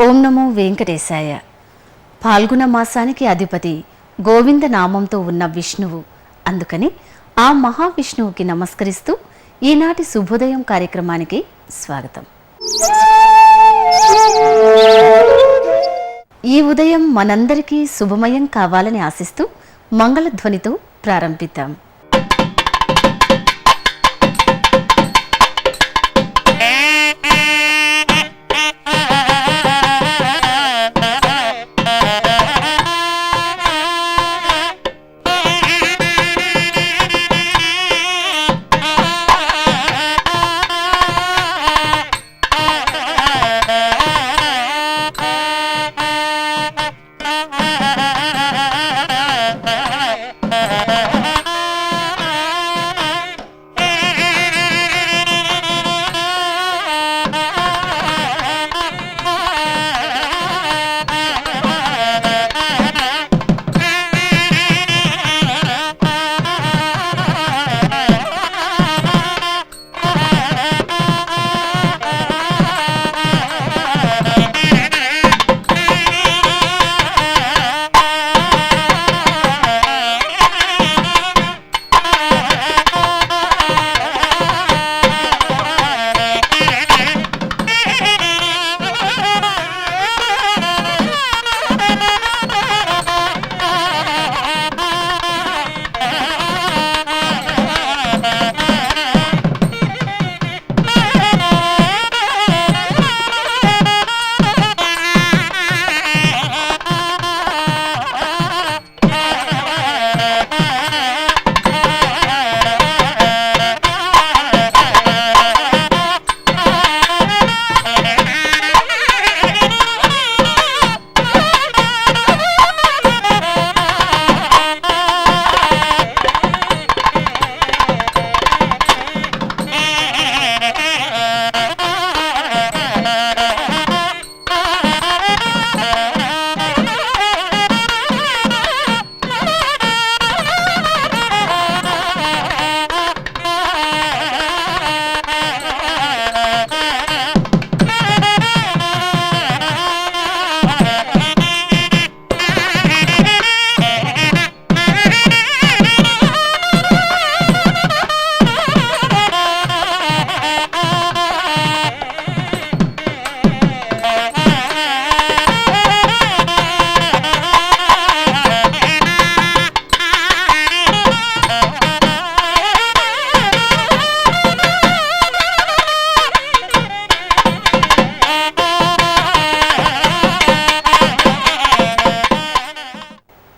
ఓం నమో వెంకటేశాయ. పాల్గొన మాసానికి అధిపతి గోవింద నామంతో ఉన్న విష్ణువు. అందుకని ఆ మహావిష్ణువుకి నమస్కరిస్తూ ఈనాటి శుభోదయం కార్యక్రమానికి స్వాగతం. ఈ ఉదయం మనందరికీ శుభమయం కావాలని ఆశిస్తూ మంగళధ్వనితో ప్రారంభిద్దాం.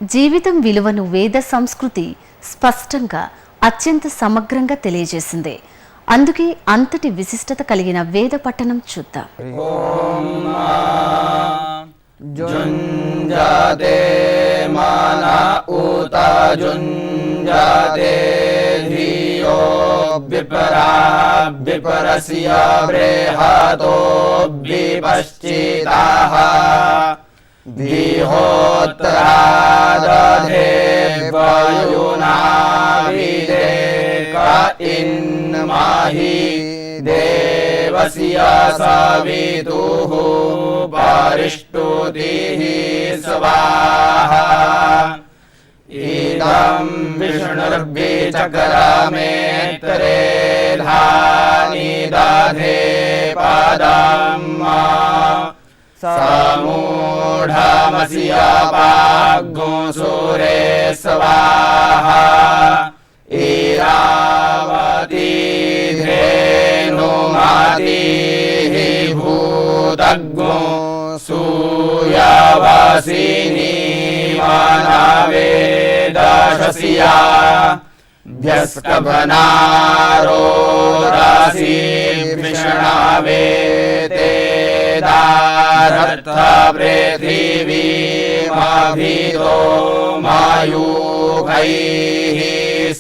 జీవితం విలువను వేద సంస్కృతి స్పష్టంగా అత్యంత సమగ్రంగా తెలియజేసింది. అందుకే అంతటి విశిష్టత కలిగిన వేద పట్టణం చూద్దాం. జుంజాతే మానా ఊత జుంజాతే ధియో విపరా విపరస్య బ్రేహతో విపశ్చితాః दिहोत्रादधे वायुनाविदे क इन्माहि देवस्य सवितुः परिष्टुतिः स्वाहा इदं विष्णुर्विचक्रमेत्रे धानि दधे पदम् समूढमस्य पाग्गो सूरे स्वाहा इरावती धेनुमतिः भूतग्गो सूयवसिनी वनवेदशस्य भ्यस्कभनारो राशि विष्णवे दारथ पृथिवीमभितो मायूखैः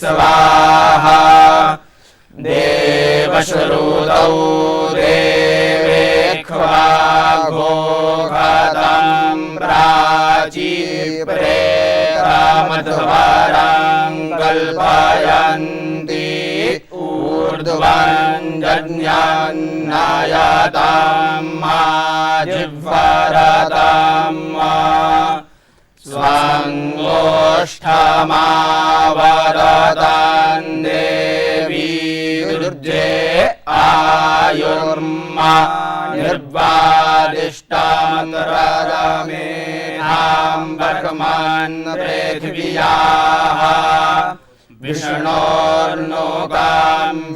स्वाहा देवश्रुतौ देवेख्वाघो खतं प्राची प्रेतमध्वरं कल्पयन्ति ऊर्ध्वं जज्ञान्नायतां मा जिह्वरा स्थमावदतान् देवी दुर्जे आयुर्मा निर्वादिष्टान्तरमेधां वर्कमान् पृथिव्याः विष्णोर्नोकां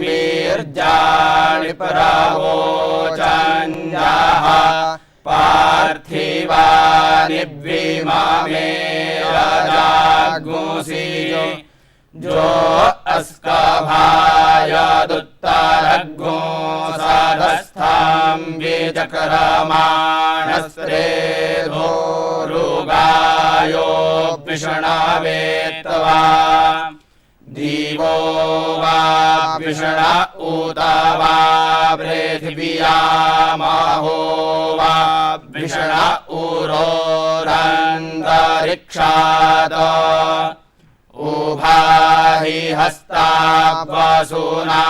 वीर्याणि परावोचन्याः पार्थिवानि द्विमामे राजाग्मुषि जो अस्कभायदुत्तरग्गो साधस्थां विचक्रमाणस्त्रेधो रुगायो विषणावेत्वा दिवो वा विषण उत वा पृथिव्यामहो वा विषण उरोरन्तरिक्षात् उभाहि हस्तावसुना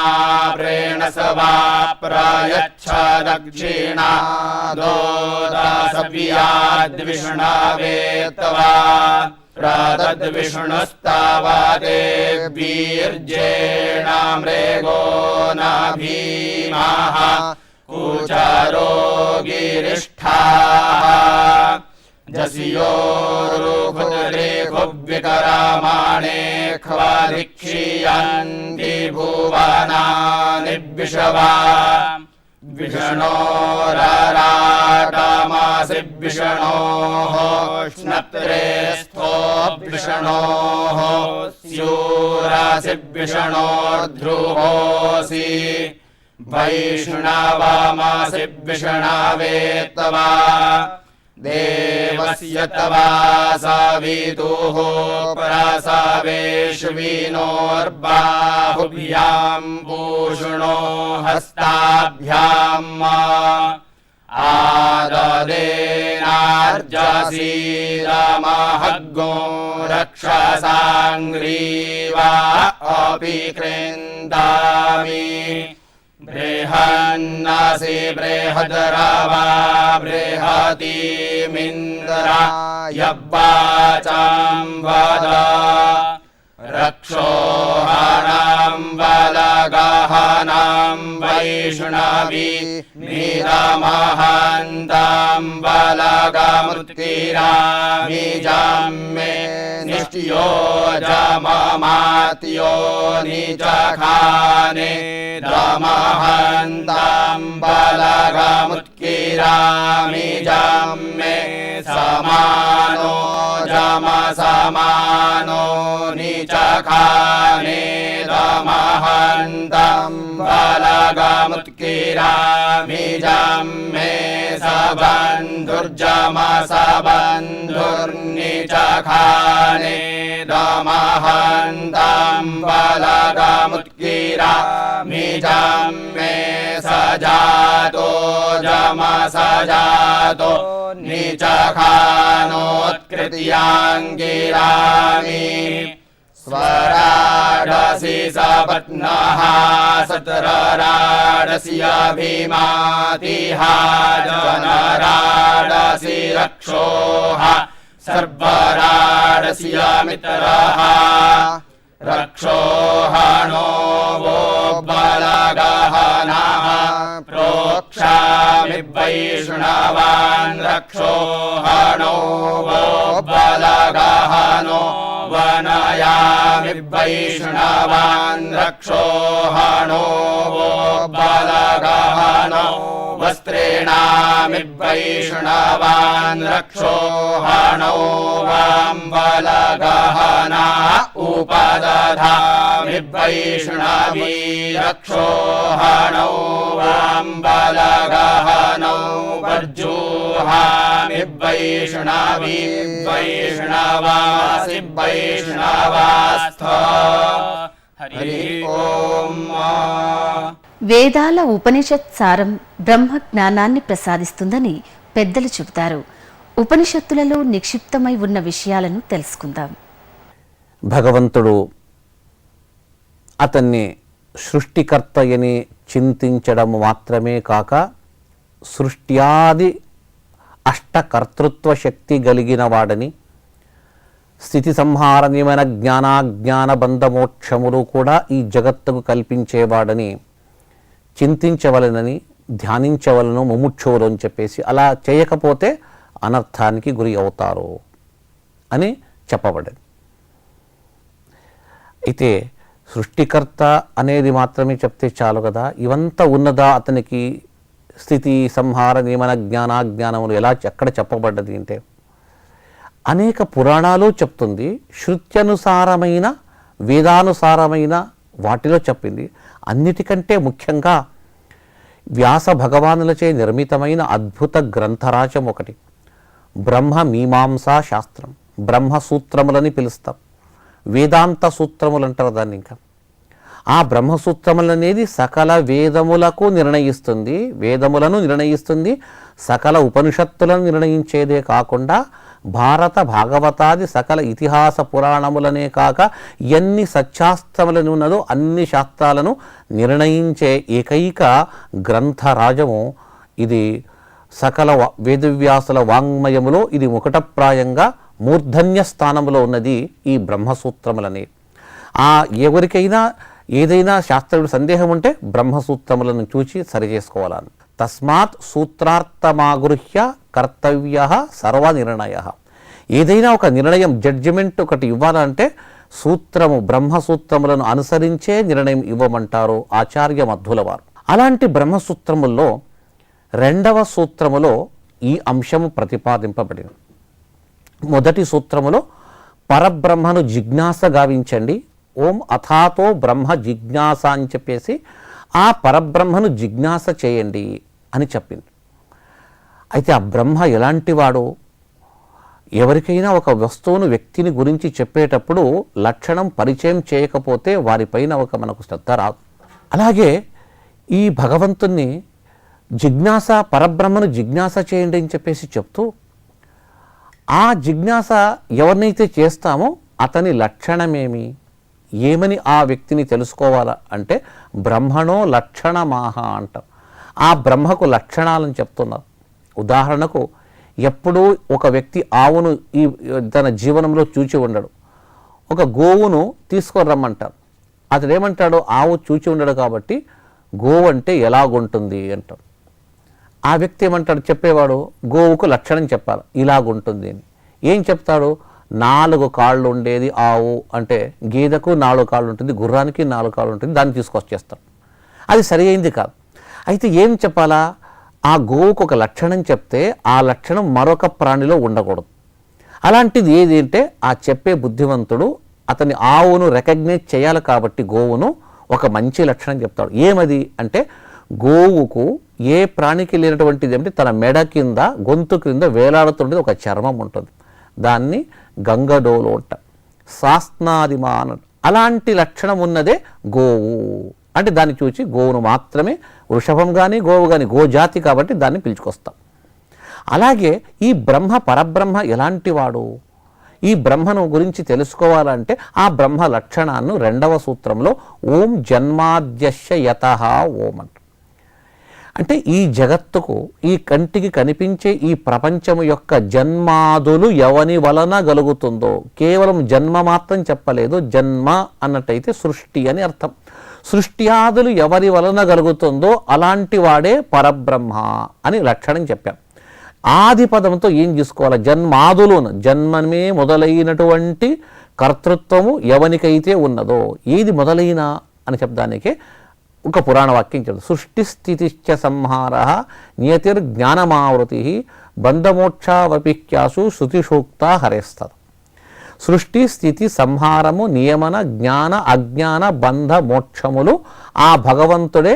प्रेणसवा प्रयच्छ दक्षिणा दोदसव्याद्विष्णवेत्वा प्रदद्विष्णुस्तावदेवीर्जेण मृगो न भीमाः कुचरो गिरिष्ठाः जस्योरुखुद्रेखुव्यकरामाणे ख्वादिक्षीयन्ति भुवनानि विषवा विष्णोरराटमसि विष्णोः स्नप्त्रे स्थो विष्णोः स्यूरसि विष्णोर्ध्रुवोऽसि वैष्णवमसि विष्णवेत्वा देवस्य तवा सवितुः प्रसवेश्विनोर्बाहुभ्यां पूषणो हस्ताभ्याम् आददेनार्जसीरमहग्गो रक्षसाङ्ग्रीवा अपि कृन्दामि बृहन्नसि बृहद्रवा बृहतीमिन्द्रा यब्वाचां वद रक्षोहणां बलगहनां वैष्णवी निरमहन्तां बलगमुत्किरामिजां मे निष्ट्यो जममात्यो निचखाने दमहन्तां बलगमुत्किरामिजां मे समानो जमसमानो निचखाने दमहन्तं बलगमुत्किरामिजां मे सबन्धुर्जमसबन्धुर्निचखाने दमहन्तं बलगमुत्किरामिजां मे सजातो जमसजातो निचखानोत्कृत्याङ्गिरामि स्वराडसि सपत्नः सतरराडसि अभिमातिहा जनराडसि रक्षोः सर्वराडसि अमित्रः रक्षोहणो वो बलगहनः प्रोक्षामि वैष्णवान् रक्षोहणो वो बलगहनो वनयामि वैष्णवान् रक्षोहणो वो बलगहनो वस्त्रेणामि वैष्णवान् रक्षोहणो वां बलगहना उपदधामि वैष्णवी रक्षोहणो वां बलगहनो वर्जुहामि वैष्णवी वैष्णवासि वैष्णवास्थ हरि ओम। వేదాల ఉపనిషత్ సారం బ్రహ్మ జ్ఞానాన్ని ప్రసాదిస్తుందని పెద్దలు చెబుతారు. ఉపనిషత్తులలో నిక్షిప్తమై ఉన్న విషయాలను తెలుసుకుందాం. భగవంతుడు అతన్ని సృష్టికర్తయని చింతించడం మాత్రమే కాక సృష్ట్యాది అష్టకర్తృత్వ శక్తి కలిగిన వాడని, స్థితి సంహార నియమన జ్ఞానాజ్ఞాన బంధమోక్షములు కూడా ఈ జగత్తుకు కల్పించేవాడని చింతించవలనని, ధ్యానించవలను ముముక్షువులు అని చెప్పేసి, అలా చేయకపోతే అనర్థానికి గురి అవుతారు అని చెప్పబడింది. అయితే సృష్టికర్త అనేది మాత్రమే చెప్తే చాలు కదా, ఇవంతా ఉన్నదా అతనికి స్థితి సంహార నియమన జ్ఞానాజ్ఞానములు ఎక్కడ చెప్పబడ్డది అంటే అనేక పురాణాలు చెప్తుంది, శృత్యనుసారమైన వేదానుసారమైన వాటిలో చెప్పింది. అన్నిటికంటే ముఖ్యంగా వ్యాస భగవానులచే నిర్మితమైన అద్భుత గ్రంథరాజం ఒకటి బ్రహ్మ మీమాంసా శాస్త్రం, బ్రహ్మసూత్రములని పిలుస్తాం, వేదాంత సూత్రములు అంటారు దాన్ని. ఇంకా ఆ బ్రహ్మసూత్రములు అనేది సకల వేదములకు నిర్ణయిస్తుంది, వేదములను నిర్ణయిస్తుంది, సకల ఉపనిషత్తులను నిర్ణయించేదే కాకుండా భారత భాగవతాది సకల ఇతిహాస పురాణములనే కాక ఎన్ని సత్శాస్త్రములను ఉన్నదో అన్ని శాస్త్రాలను నిర్ణయించే ఏకైక గ్రంథరాజము ఇది. సకల వేదవ్యాసుల వాంగ్మయములో ఇది ముకటప్రాయంగా మూర్ధన్య స్థానంలో ఉన్నది ఈ బ్రహ్మసూత్రములని. ఎవరికైనా ఏదైనా శాస్త్రుడు సందేహం ఉంటే బ్రహ్మసూత్రములను చూచి సరిచేసుకోవాలని. తస్మాత్ సూత్రార్థమాగృహ్య కర్తవ్య సర్వనిర్ణయ. ఏదైనా ఒక నిర్ణయం, జడ్జిమెంట్ ఒకటి ఇవ్వాలంటే సూత్రము, బ్రహ్మసూత్రములను అనుసరించే నిర్ణయం ఇవ్వమంటారు ఆచార్య మధ్వుల వారు. అలాంటి బ్రహ్మసూత్రముల్లో 2వ సూత్రములో ఈ అంశము ప్రతిపాదింపబడింది. మొదటి సూత్రములో పరబ్రహ్మను జిజ్ఞాస గావించండి, ఓం అథాతో బ్రహ్మ జిజ్ఞాస అని చెప్పేసి ఆ పరబ్రహ్మను జిజ్ఞాస చేయండి అని చెప్పింది. అయితే ఆ బ్రహ్మ ఎలాంటి వాడు? ఎవరికైనా ఒక వస్తువును, వ్యక్తిని గురించి చెప్పేటప్పుడు లక్షణం పరిచయం చేయకపోతే వారిపైన మనకు శ్రద్ధ రాదు. అలాగే ఈ భగవంతుణ్ణి జిజ్ఞాస, పరబ్రహ్మను జిజ్ఞాస చేయండి అని చెప్పేసి చెప్తూ ఆ జిజ్ఞాస ఎవరినైతే చేస్తామో అతని లక్షణమేమి, ఏమని ఆ వ్యక్తిని తెలుసుకోవాలా అంటే బ్రహ్మణో లక్షణమాహ అంటాం. ఆ బ్రహ్మకు లక్షణాలను చెప్తున్నారు. ఉదాహరణకు ఎప్పుడూ ఒక వ్యక్తి ఆవును తన జీవనంలో చూచి ఉండడు, ఒక గోవును తీసుకొని రమ్మంటారు. అతడు ఏమంటాడు, ఆవు చూచి ఉండడు కాబట్టి గోవు అంటే ఎలాగుంటుంది అంటాడు. ఆ వ్యక్తి ఏమంటాడు, చెప్పేవాడు గోవుకు లక్షణం చెప్పాలి, ఇలాగుంటుంది అని. ఏం చెప్తాడు, 4 కాళ్ళు ఉండేది ఆవు అంటే గేదెకు 4 కాళ్ళు ఉంటుంది, గుర్రానికి 4 కాళ్ళు ఉంటుంది, దాన్ని తీసుకొచ్చేస్తాడు. అది సరి అయింది కాదు. అయితే ఏం చెప్పాలా, ఆ గోవుకు ఒక లక్షణం చెప్తే ఆ లక్షణం మరొక ప్రాణిలో ఉండకూడదు. అలాంటిది ఏది అంటే ఆ చెప్పే బుద్ధివంతుడు అతని ఆవును రికగ్నైజ్ చేయాలి కాబట్టి గోవును ఒక మంచి లక్షణం చెప్తాడు. ఏమది అంటే గోవుకు ఏ ప్రాణికి లేనటువంటిది అంటే తన మెడ కింద, గొంతు క్రింద వేలాడుతుండేది ఒక చర్మం ఉంటుంది, దాన్ని గంగడోలు అంట, శాస్నాదిమాన్. అలాంటి లక్షణం ఉన్నదే గోవు అంటే దాన్ని చూసి గోవును మాత్రమే, వృషభం కానీ గోవు కానీ గోజాతి కాబట్టి దాన్ని పిలుచుకొస్తాం. అలాగే ఈ బ్రహ్మ, పరబ్రహ్మ ఎలాంటి వాడు, ఈ బ్రహ్మను గురించి తెలుసుకోవాలంటే ఆ బ్రహ్మ లక్షణాన్ని 2వ సూత్రంలో ఓం జన్మాద్యస్య యతః ఓం అంట. అంటే ఈ జగత్తుకు, ఈ కంటికి కనిపించే ఈ ప్రపంచము యొక్క జన్మాదులు ఎవని వలన కలుగుతుందో, కేవలం జన్మ మాత్రం చెప్పలేదు, జన్మ అన్నట్టయితే సృష్టి అని అర్థం. సృష్ట్యాదులు ఎవరి వలన కలుగుతుందో అలాంటి వాడే పరబ్రహ్మ అని లక్షణం చెప్పాం. ఆది పదంతో ఏం చేసుకోవాలి, జన్మాదులు, జన్మమే మొదలైనటువంటి కర్తృత్వము ఎవనికైతే ఉన్నదో, ఏది మొదలైన అని చెప్పడానికే ఒక పురాణ వాక్యం చెప్తుంది. సృష్టి స్థితిశ్చ సంహార నియతిర్జ్ఞానమావృతి బంధమోక్షావపిక్యాసు శృతిసూక్త హరేస్తది. సృష్టి, స్థితి, సంహారము, నియమన, జ్ఞాన, అజ్ఞాన, బంధ, మోక్షములు ఆ భగవంతుడే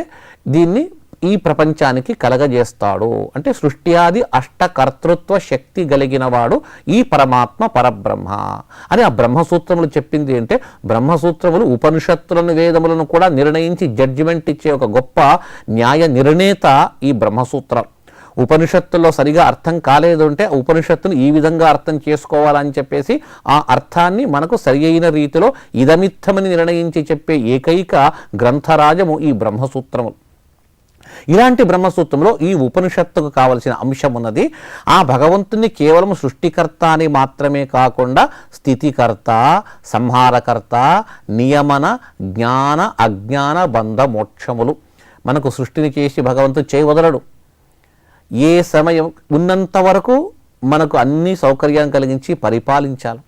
దీన్ని ఈ ప్రపంచానికి కలగజేస్తాడు. అంటే సృష్ట్యాది అష్టకర్తృత్వ శక్తి కలిగిన వాడు ఈ పరమాత్మ, పరబ్రహ్మ అని ఆ బ్రహ్మసూత్రములు చెప్పింది. అంటే బ్రహ్మసూత్రములు ఉపనిషత్తులను, వేదములను కూడా నిర్ణయించి జడ్జిమెంట్ ఇచ్చే ఒక గొప్ప న్యాయ నిర్ణేత ఈ బ్రహ్మసూత్రం. ఉపనిషత్తుల్లో సరిగా అర్థం కాలేదు అంటే ఉపనిషత్తును ఈ విధంగా అర్థం చేసుకోవాలని చెప్పేసి ఆ అర్థాన్ని మనకు సరి అయిన రీతిలో ఇదమిత్తమని నిర్ణయించి చెప్పే ఏకైక గ్రంథరాజము ఈ బ్రహ్మసూత్రములు. ఇలాంటి బ్రహ్మసూత్రంలో ఈ ఉపనిషత్తుకు కావలసిన అంశం ఉన్నది. ఆ భగవంతుని కేవలం సృష్టికర్త అని మాత్రమే కాకుండా స్థితికర్త, సంహారకర్త, నియమన, జ్ఞాన, అజ్ఞాన, బంధ, మోక్షములు. మనకు సృష్టిని చేసి భగవంతుడు చేయి వదలడు. ఏ సమయం ఉన్నంత వరకు మనకు అన్ని సౌకర్యాన్ని కలిగించి పరిపాలించాలి.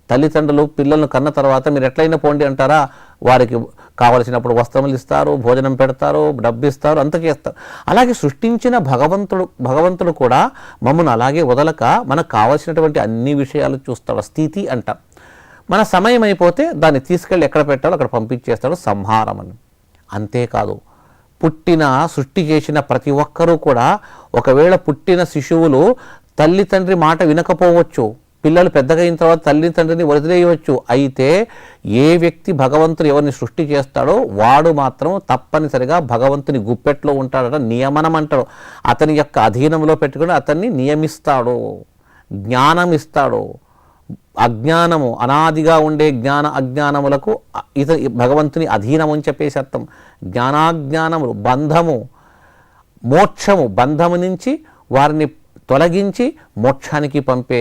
తల్లిదండ్రులు పిల్లలను కన్న తర్వాత మీరు ఎట్లయినా పోండి అంటారా? వారికి కావలసినప్పుడు వస్త్రములు ఇస్తారు, భోజనం పెడతారు, డబ్బు ఇస్తారు, అంత చేస్తారు. అలాగే సృష్టించిన భగవంతుడు కూడా మమ్మల్ని అలాగే వదలక మనకు కావలసినటువంటి అన్ని విషయాలు చూస్తాడు. స్థితి అంటాం. మన సమయం అయిపోతే దాన్ని తీసుకెళ్ళి ఎక్కడ పెట్టాలో అక్కడ పంపించేస్తాడు, సంహారం అని. అంతేకాదు, సృష్టి చేసిన ప్రతి ఒక్కరూ కూడా ఒకవేళ పుట్టిన శిశువులు తల్లి తండ్రి మాట వినకపోవచ్చు, పిల్లలు పెద్దగా అయిన తర్వాత తల్లి తండ్రిని వదిలేయవచ్చు. అయితే ఏ వ్యక్తి భగవంతుడు ఎవరిని సృష్టి చేస్తాడో వాడు మాత్రం తప్పనిసరిగా భగవంతుని గుప్పెట్లో ఉంటాడట. నియమనం అంటాడు. అతని యొక్క అధీనంలో పెట్టుకుని అతన్ని నియమిస్తాడు, జ్ఞానం ఇస్తాడు. అజ్ఞానము, అనాదిగా ఉండే జ్ఞాన అజ్ఞానములకు భగవంతుని అధీనం అని చెప్పేసి అర్థం. జ్ఞానాజ్ఞానములు, బంధము, మోక్షము, బంధము నుంచి వారిని తొలగించి మోక్షానికి పంపే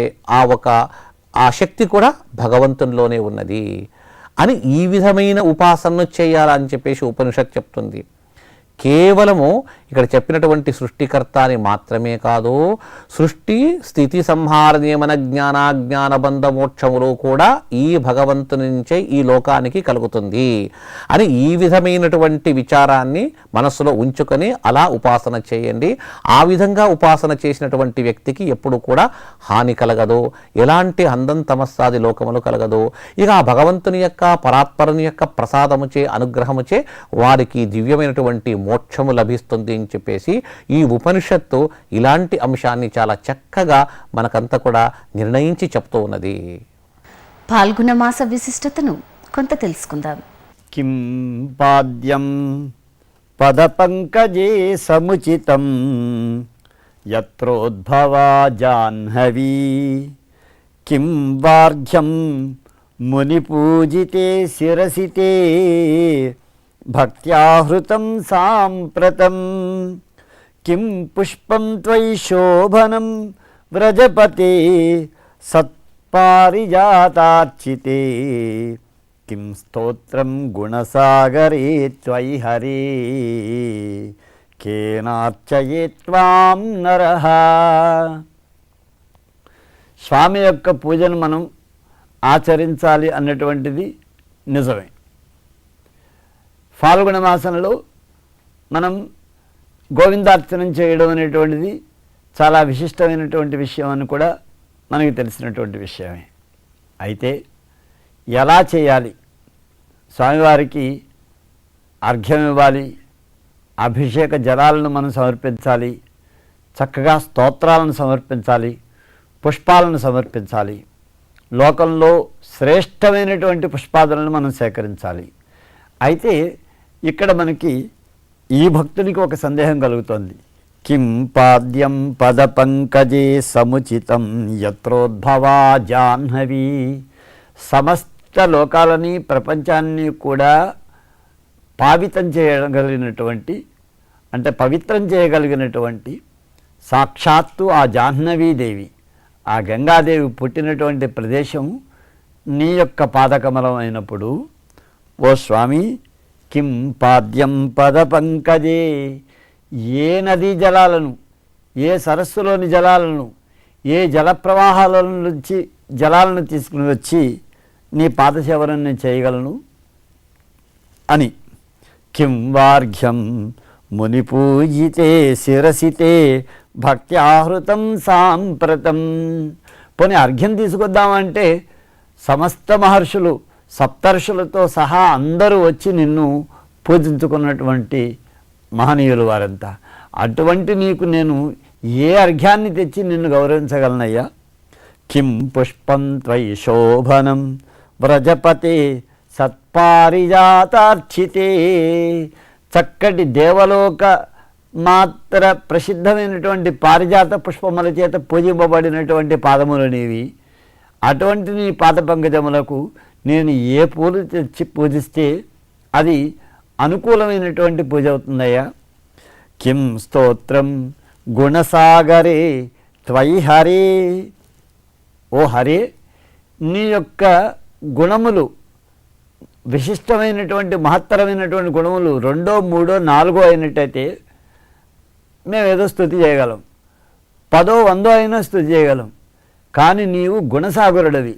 ఆ శక్తి కూడా భగవంతునిలోనే ఉన్నది అని ఈ విధమైన ఉపాసనను చేయాలని చెప్పేసి ఉపనిషత్ చెప్తుంది. కేవలము ఇక్కడ చెప్పినటువంటి సృష్టికర్త అని మాత్రమే కాదు, సృష్టి, స్థితి, సంహార, నియమన, జ్ఞానాజ్ఞాన, బంధ, మోక్షములు కూడా ఈ భగవంతుని నుంచే ఈ లోకానికి కలుగుతుంది అని ఈ విధమైనటువంటి విచారాన్ని మనస్సులో ఉంచుకొని అలా ఉపాసన చేయండి. ఆ విధంగా ఉపాసన చేసినటువంటి వ్యక్తికి ఎప్పుడు కూడా హాని కలగదు, ఎలాంటి అందం తమస్సాది లోకములు కలగదు. ఇక ఆ భగవంతుని యొక్క పరాత్పరుని యొక్క ప్రసాదముచే, అనుగ్రహముచే వారికి దివ్యమైనటువంటి మోక్షము లభిస్తుంది అని చెప్పేసి ఈ ఉపనిషత్తు ఇలాంటి అంశాన్ని చాలా చక్కగా మనకంతా కూడా నిర్ణయించి చెప్తూ ఉన్నది. పాల్గొన మాస విశిష్టతను కొంత తెలుసుకుందాం. కిం పాద్యం పదపంకజే సముచితం యత్రోద్భవా జాహ్నవీ కిం వార్ఘ్యం మునిపూజితే శిరసితే భక్త్యాహృతం సాంప్రతం కిం పుష్పం త్వయి శోభనం వ్రజపతే సత్పారిజాతార్చితే కిం స్తోత్రం గుణసాగరే త్వయి హరే కేనార్చయే త్వాం నరః. స్వామి యొక్క పూజను మనం ఆచరించాలి అన్నటువంటిది నిజమే. ఫాల్గుణ మాసంలో మనం గోవిందార్చనం చేయడం అనేటువంటిది చాలా విశిష్టమైనటువంటి విషయం అని కూడా మనకి తెలిసినటువంటి విషయమే. అయితే ఎలా చేయాలి? స్వామివారికి అర్ఘ్యం ఇవ్వాలి, అభిషేక జలాలను మనం సమర్పించాలి, చక్కగా స్తోత్రాలను సమర్పించాలి, పుష్పాలను సమర్పించాలి. లోకంలో శ్రేష్టమైనటువంటి పుష్పాదులను మనం సేకరించాలి. అయితే ఇక్కడ మనకి ఈ భక్తునికి ఒక సందేహం కలుగుతోంది. కిం పాద్యం పద పంకజే సముచితం యత్రోద్భవా జాహ్నవీ. సమస్త లోకాలని, ప్రపంచాన్ని కూడా పావితం చేయగలిగినటువంటి, అంటే పవిత్రం చేయగలిగినటువంటి సాక్షాత్తు ఆ జాహ్నవీదేవి, ఆ గంగాదేవి పుట్టినటువంటి ప్రదేశం నీ యొక్క పాదకమలం అయినప్పుడు, ఓ స్వామి, కిం పాద్యం పద పంకజే, ఏ నదీ జలాలను, ఏ సరస్సులోని జలాలను, ఏ జల ప్రవాహాల నుంచి జలాలను తీసుకుని వచ్చి నీ పాదసేవను నేను చేయగలను అని. కిం వార్ఘ్యం మునిపూజితే శిరసితే భక్త్యాహృతం సాంప్రతం. పోనీ అర్ఘ్యం తీసుకొద్దామంటే సమస్త మహర్షులు, సప్తర్షులతో సహా అందరూ వచ్చి నిన్ను పూజించుకున్నటువంటి మహనీయులు వారంతా. అటువంటి నీకు నేను ఏ అర్ఘ్యాన్ని తెచ్చి నిన్ను గౌరవించగలనయ్యా? కిం పుష్పం త్వయి శోభనం వ్రజపతే సత్పారిజాతార్చితే. చక్కటి దేవలోక మాత్ర ప్రసిద్ధమైనటువంటి పారిజాత పుష్పముల చేత పూజింపబడినటువంటి పాదములు నీవి. అటువంటి నీ పాద పంకజములకు నేను ఏ పూలు తెచ్చి పూజిస్తే అది అనుకూలమైనటువంటి పూజ అవుతుందయ్యా? కిం స్తోత్రం గుణసాగరే త్వయి హరే. ఓ హరే, నీ యొక్క గుణములు విశిష్టమైనటువంటి మహత్తరమైనటువంటి గుణములు 2, 3, 4 అయినట్టయితే మేము ఏదో స్తుతి చేయగలం, 10, 100 అయినా స్తుతి చేయగలం. కానీ నీవు గుణసాగరుడవి.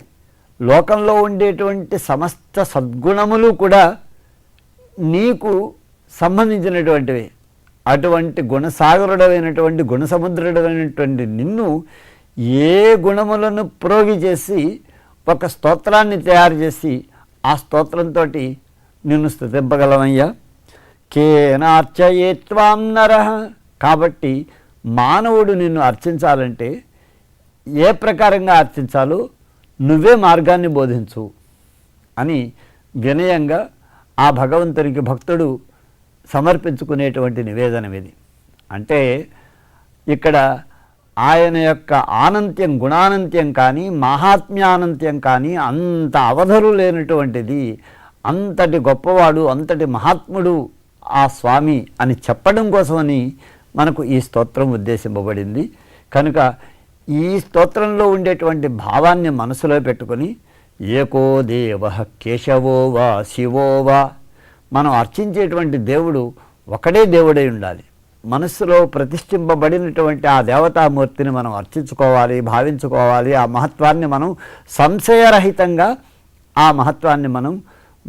లోకంలో ఉండేటువంటి సమస్త సద్గుణములు కూడా నీకు సంబంధించినటువంటివి. అటువంటి గుణసాగరుడమైనటువంటి గుణసముద్రుడమైనటువంటి నిన్ను ఏ గుణములను ప్రోగి చేసి ఒక స్తోత్రాన్ని తయారు చేసి ఆ స్తోత్రంతో నిన్ను స్తుతింపగలమయ్యా. కేనార్చయే త్వాం నరః. కాబట్టి మానవుడు నిన్ను అర్చించాలంటే ఏ ప్రకారంగా అర్చించాలో నువ్వే మార్గాన్ని బోధించు అని వినయంగా ఆ భగవంతునికి భక్తుడు సమర్పించుకునేటువంటి నివేదన ఇది. అంటే ఇక్కడ ఆయన యొక్క ఆనంత్యం, గుణానంత్యం కానీ మహాత్మ్యానంత్యం కానీ అంత అవధులు లేనటువంటిది, అంతటి గొప్పవాడు, అంతటి మహాత్ముడు ఆ స్వామి అని చెప్పడం కోసమని మనకు ఈ స్తోత్రం ఉద్దేశింపబడింది. కనుక ఈ స్తోత్రంలో ఉండేటువంటి భావాన్ని మనసులో పెట్టుకొని ఏకో దేవ కేశవో వా శివో వా, మనం అర్చించేటువంటి దేవుడు ఒకడే దేవుడై ఉండాలి. మనస్సులో ప్రతిష్ఠింపబడినటువంటి ఆ దేవతామూర్తిని మనం అర్చించుకోవాలి, భావించుకోవాలి. ఆ మహత్వాన్ని మనం సంశయరహితంగా ఆ మహత్వాన్ని మనం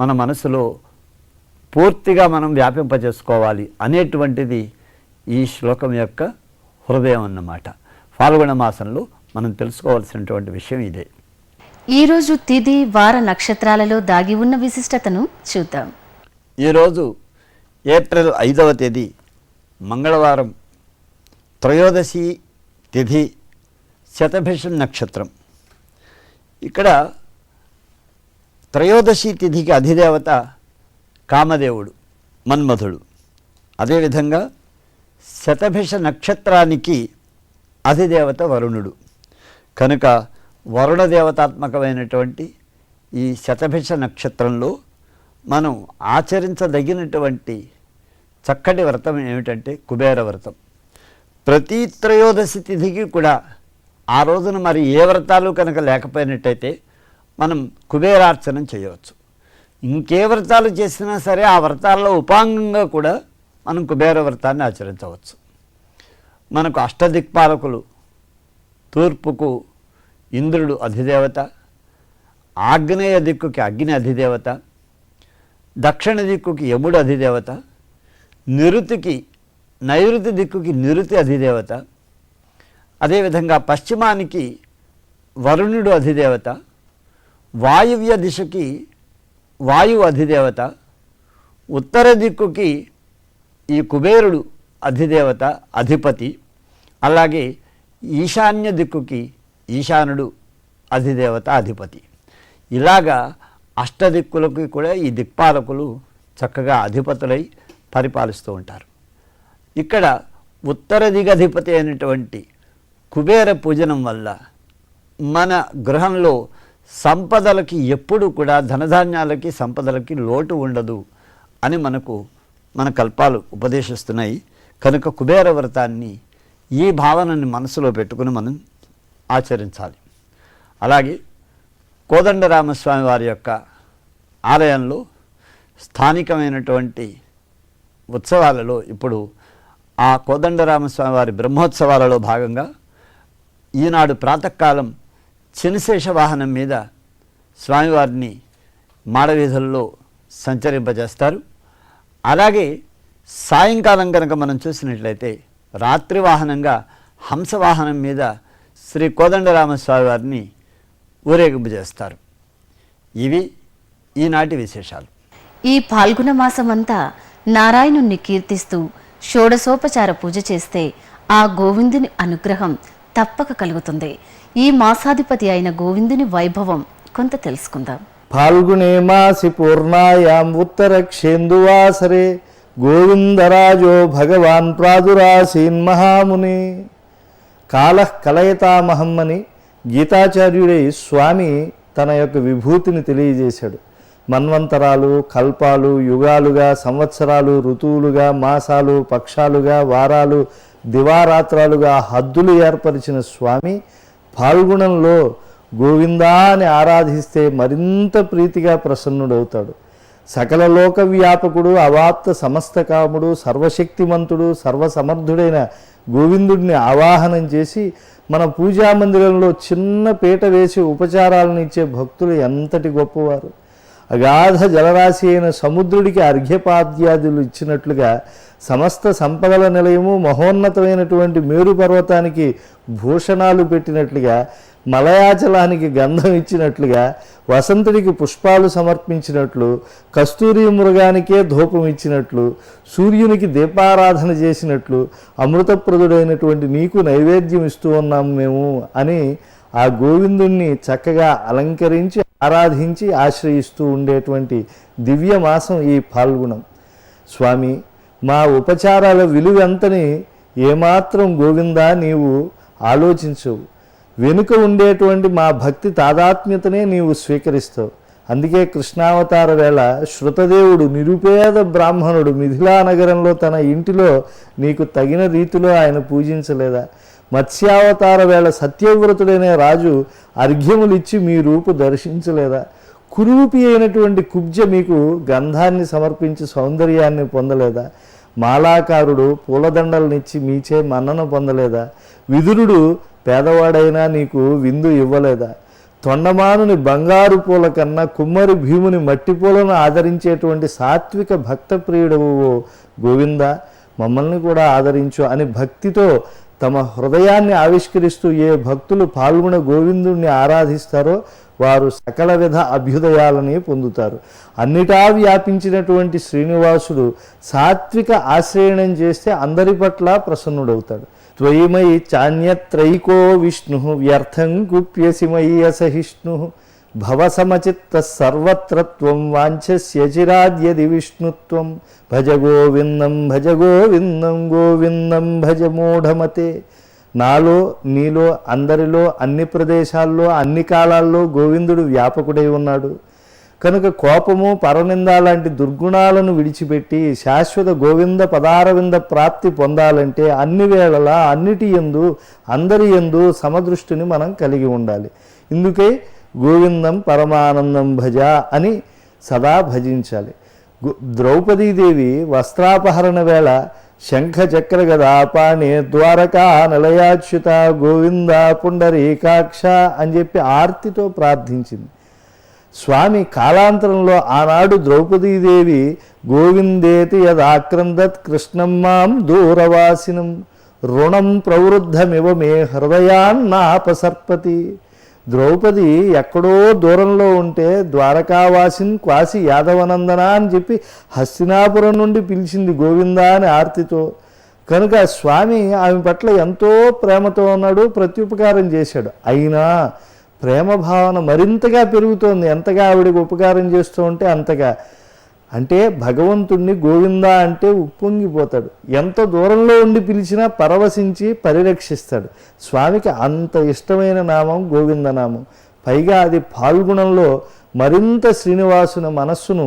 మన మనసులో పూర్తిగా మనం వ్యాపింపజేసుకోవాలి అనేటువంటిది ఈ శ్లోకం యొక్క హృదయం అన్నమాట. ఫాల్గుణ మాసంలో మనం తెలుసుకోవాల్సినటువంటి విషయం ఇదే. ఈరోజు తిథి వార నక్షత్రాలలో దాగి ఉన్న విశిష్టతను చూద్దాం. ఈరోజు ఏప్రిల్ 5వ తేదీ మంగళవారం, త్రయోదశి తిథి, శతభిషం నక్షత్రం. ఇక్కడ త్రయోదశి తిథికి అధిదేవత కామదేవుడు, మన్మధుడు. అదేవిధంగా శతభిష నక్షత్రానికి అధిదేవత వరుణుడు. కనుక వరుణ దేవతాత్మకమైనటువంటి ఈ శతభిష నక్షత్రంలో మనం ఆచరించదగినటువంటి చక్కటి వ్రతం ఏమిటంటే కుబేర వ్రతం. ప్రతి త్రయోదశి తిథికి కూడా ఆ రోజున మరి ఏ వ్రతాలు కనుక లేకపోయినట్టయితే మనం కుబేరార్చనం చేయవచ్చు. ఇంకే వ్రతాలు చేసినా సరే ఆ వ్రతాల్లో ఉపాంగంగా కూడా మనం కుబేర వ్రతాన్ని ఆచరించవచ్చు. మనకు అష్టదిక్పాలకులు, తూర్పుకు ఇంద్రుడు అధిదేవత, ఆగ్నేయ దిక్కుకి అగ్ని అధిదేవత, దక్షిణ దిక్కుకి యముడు అధిదేవత, నైరుతి దిక్కుకి నిరుతి అధిదేవత, అదేవిధంగా పశ్చిమానికి వరుణుడు అధిదేవత, వాయువ్య దిశకి వాయువు అధిదేవత, ఉత్తర దిక్కుకి ఈ కుబేరుడు అధిదేవత, అధిపతి. అలాగే ఈశాన్య దిక్కుకి ఈశానుడు అధిదేవత, అధిపతి. ఇలాగా అష్టదిక్కులకి కూడా ఈ దిక్పాలకులు చక్కగా అధిపతులై పరిపాలిస్తూ ఉంటారు. ఇక్కడ ఉత్తర దిగధిపతి అయినటువంటి కుబేర పూజనం వల్ల మన గృహంలో సంపదలకి ఎప్పుడు కూడా, ధనధాన్యాలకి సంపదలకి లోటు ఉండదు అని మన కల్పాలు ఉపదేశిస్తున్నాయి. కనుక కుబేర వ్రతాన్ని ఈ భావనని మనసులో పెట్టుకుని మనం ఆచరించాలి. అలాగే కోదండరామస్వామి వారి యొక్క ఆలయంలో స్థానికమైనటువంటి ఉత్సవాలలో ఇప్పుడు ఆ కోదండరామస్వామి వారి బ్రహ్మోత్సవాలలో భాగంగా ఈనాడు ప్రాతకాలం శనిశేష వాహనం మీద స్వామివారిని మాడవీధుల్లో సంచరింపజేస్తారు. అలాగే సాయంకాలం కనుక మనం చూసినట్లయితే రాత్రి వాహనంగా హంసవాహనం మీద శ్రీ కోదండరామస్వామి వారిని ఊరేగింపు చేస్తారు. ఇవి ఈనాటి విశేషాలు. ఈ పాల్గొన మాసమంతా నారాయణుణ్ణి కీర్తిస్తూ షోడశోపచార పూజ చేస్తే ఆ గోవిందుని అనుగ్రహం తప్పక కలుగుతుంది. ఈ మాసాధిపతి అయిన గోవిందుని వైభవం కొంత తెలుసుకుందాం. फाल्गुने मासि पूर्णायाम् उत्तरक्षेन्दुवासरे गोविन्दराजो भगवान् प्रादुरासीन्महामुने కాలః కలయతామహం అని గీతాచార్యుడై స్వామి తన యొక్క విభూతిని తెలియజేశాడు. మన్వంతరాలు, కల్పాలు, యుగాలుగా, సంవత్సరాలు, ఋతువులుగా, మాసాలు, పక్షాలుగా, వారాలు, దివారాత్రాలుగా హద్దులు ఏర్పరిచిన స్వామి పాల్గొనంలో గోవిందా అని ఆరాధిస్తే మరింత ప్రీతిగా ప్రసన్నుడవుతాడు. సకల లోక వ్యాపకుడు, అవాప్త సమస్త కాముడు, సర్వశక్తిమంతుడు, సర్వసమర్థుడైన గోవిందుడిని ఆవాహనం చేసి మన పూజా మందిరంలో చిన్న పీట వేసి ఉపచారాలను ఇచ్చే భక్తులు ఎంతటి గొప్పవారు. అగాధ జలరాశి అయిన సముద్రుడికి అర్ఘ్యపాద్యాదులు ఇచ్చినట్లుగా సమస్త సంపదల నిలయము మహోన్నతమైనటువంటి మేరు పర్వతానికి భూషణాలు పెట్టినట్లుగా, మలయాచలానికి గంధం ఇచ్చినట్లుగా, వసంతుడికి పుష్పాలు సమర్పించినట్లు, కస్తూరి మృగానికే ధూపం ఇచ్చినట్లు, సూర్యునికి దీపారాధన చేసినట్లు అమృతప్రదుడైనటువంటి నీకు నైవేద్యం ఇస్తూ ఉన్నాము మేము అని ఆ గోవిందుణ్ణి చక్కగా అలంకరించి ఆరాధించి ఆశ్రయిస్తూ ఉండేటువంటి దివ్య మాసం ఈ పాల్గొనం. స్వామి, మా ఉపచారాల విలువెంతని ఏమాత్రం గోవిందా నీవు ఆలోచించవు. వెనుక ఉండేటువంటి మా భక్తి తాదాత్మ్యతనే నీవు స్వీకరిస్తావు. అందుకే కృష్ణావతార వేళ శృతదేవుడు నిరుపేద బ్రాహ్మణుడు మిథిలా నగరంలో తన ఇంటిలో నీకు తగిన రీతిలో ఆయన పూజించలేదా? మత్స్యావతార వేళ సత్యవ్రతుడైన రాజు అర్ఘ్యములిచ్చి మీ రూపు దర్శించలేదా? కురూపి అయినటువంటి కుబ్జ మీకు గంధాన్ని సమర్పించి సౌందర్యాన్ని పొందలేదా? మాలాకారుడు పూలదండలనిచ్చి మీచే మన్నన పొందలేదా? విదురుడు పేదవాడైనా నీకు విందు ఇవ్వలేదా? తొండమానుని బంగారు పూల కన్నా కుమ్మరి భీముని మట్టి పూలను ఆదరించేటువంటి సాత్విక భక్త ప్రియుడవు గోవింద, మమ్మల్ని కూడా ఆదరించు అని భక్తితో తమ హృదయాన్ని ఆవిష్కరిస్తూ ఏ భక్తులు పాల్గొన గోవిందుణ్ణి ఆరాధిస్తారో వారు సకల విధ అభ్యుదయాలని పొందుతారు. అన్నిటా వ్యాపించినటువంటి శ్రీనివాసుడు సాత్విక ఆశ్రయణం చేస్తే అందరి పట్ల ప్రసన్నుడవుతాడు. త్వయిమయి చాన్యత్రైకో విష్ణు వ్యర్థం కుప్యసి మయి అసహిష్ణు భవసమచిత్త సర్వత్రత్వం వాంఛస్య చిరాద్యది విష్ణుత్వం భజ గోవిందం భజ గోవిందం గోవిందం భజ మూఢమతే. నాలో నీలో అందరిలో అన్ని ప్రదేశాల్లో అన్ని కాలాల్లో గోవిందుడు వ్యాపకుడై ఉన్నాడు కనుక కోపము పరనింద లాంటి దుర్గుణాలను విడిచిపెట్టి శాశ్వత గోవింద పదారవింద ప్రాప్తి పొందాలంటే అన్ని వేళలా అన్నిటి యందు అందరి యందు సమదృష్టిని మనం కలిగి ఉండాలి. ఇందుకే గోవిందం పరమానందం భజ అని సదా భజించాలి. ద్రౌపదీదేవి వస్త్రాపహరణ వేళ శంఖ చక్ర గదాపాణి ద్వారకా నిలయాచ్యుత గోవింద పుండరీకాక్ష అని చెప్పి ఆర్తితో ప్రార్థించింది. స్వామి కాలాంతరంలో ఆనాడు ద్రౌపదీదేవి గోవిందేతి యదాక్రందత్ కృష్ణం మాం దూరవాసినం రుణం ప్రవృద్ధమివ మే హృదయాన్నాపసర్పతి. ద్రౌపది ఎక్కడో దూరంలో ఉంటే ద్వారకావాసిన్ క్వాసి యాదవనందన అని చెప్పి హస్తినాపురం నుండి పిలిచింది గోవిందా అని ఆర్తితో. కనుక స్వామి ఆమె పట్ల ఎంతో ప్రేమతో ఉన్నాడు, ప్రత్యుపకారం చేశాడు. అయినా ప్రేమ భావన మరింతగా పెరుగుతోంది. ఎంతగా ఆవిడకి ఉపకారం చేస్తూ ఉంటే అంతగా. అంటే భగవంతుణ్ణి గోవిందా అంటే ఉప్పొంగిపోతాడు. ఎంత దూరంలో ఉండి పిలిచినా పరవశించి పరిరక్షిస్తాడు. స్వామికి అంత ఇష్టమైన నామం గోవిందనామం. పైగా అది పాల్గొనంలో మరింత శ్రీనివాసుని మనస్సును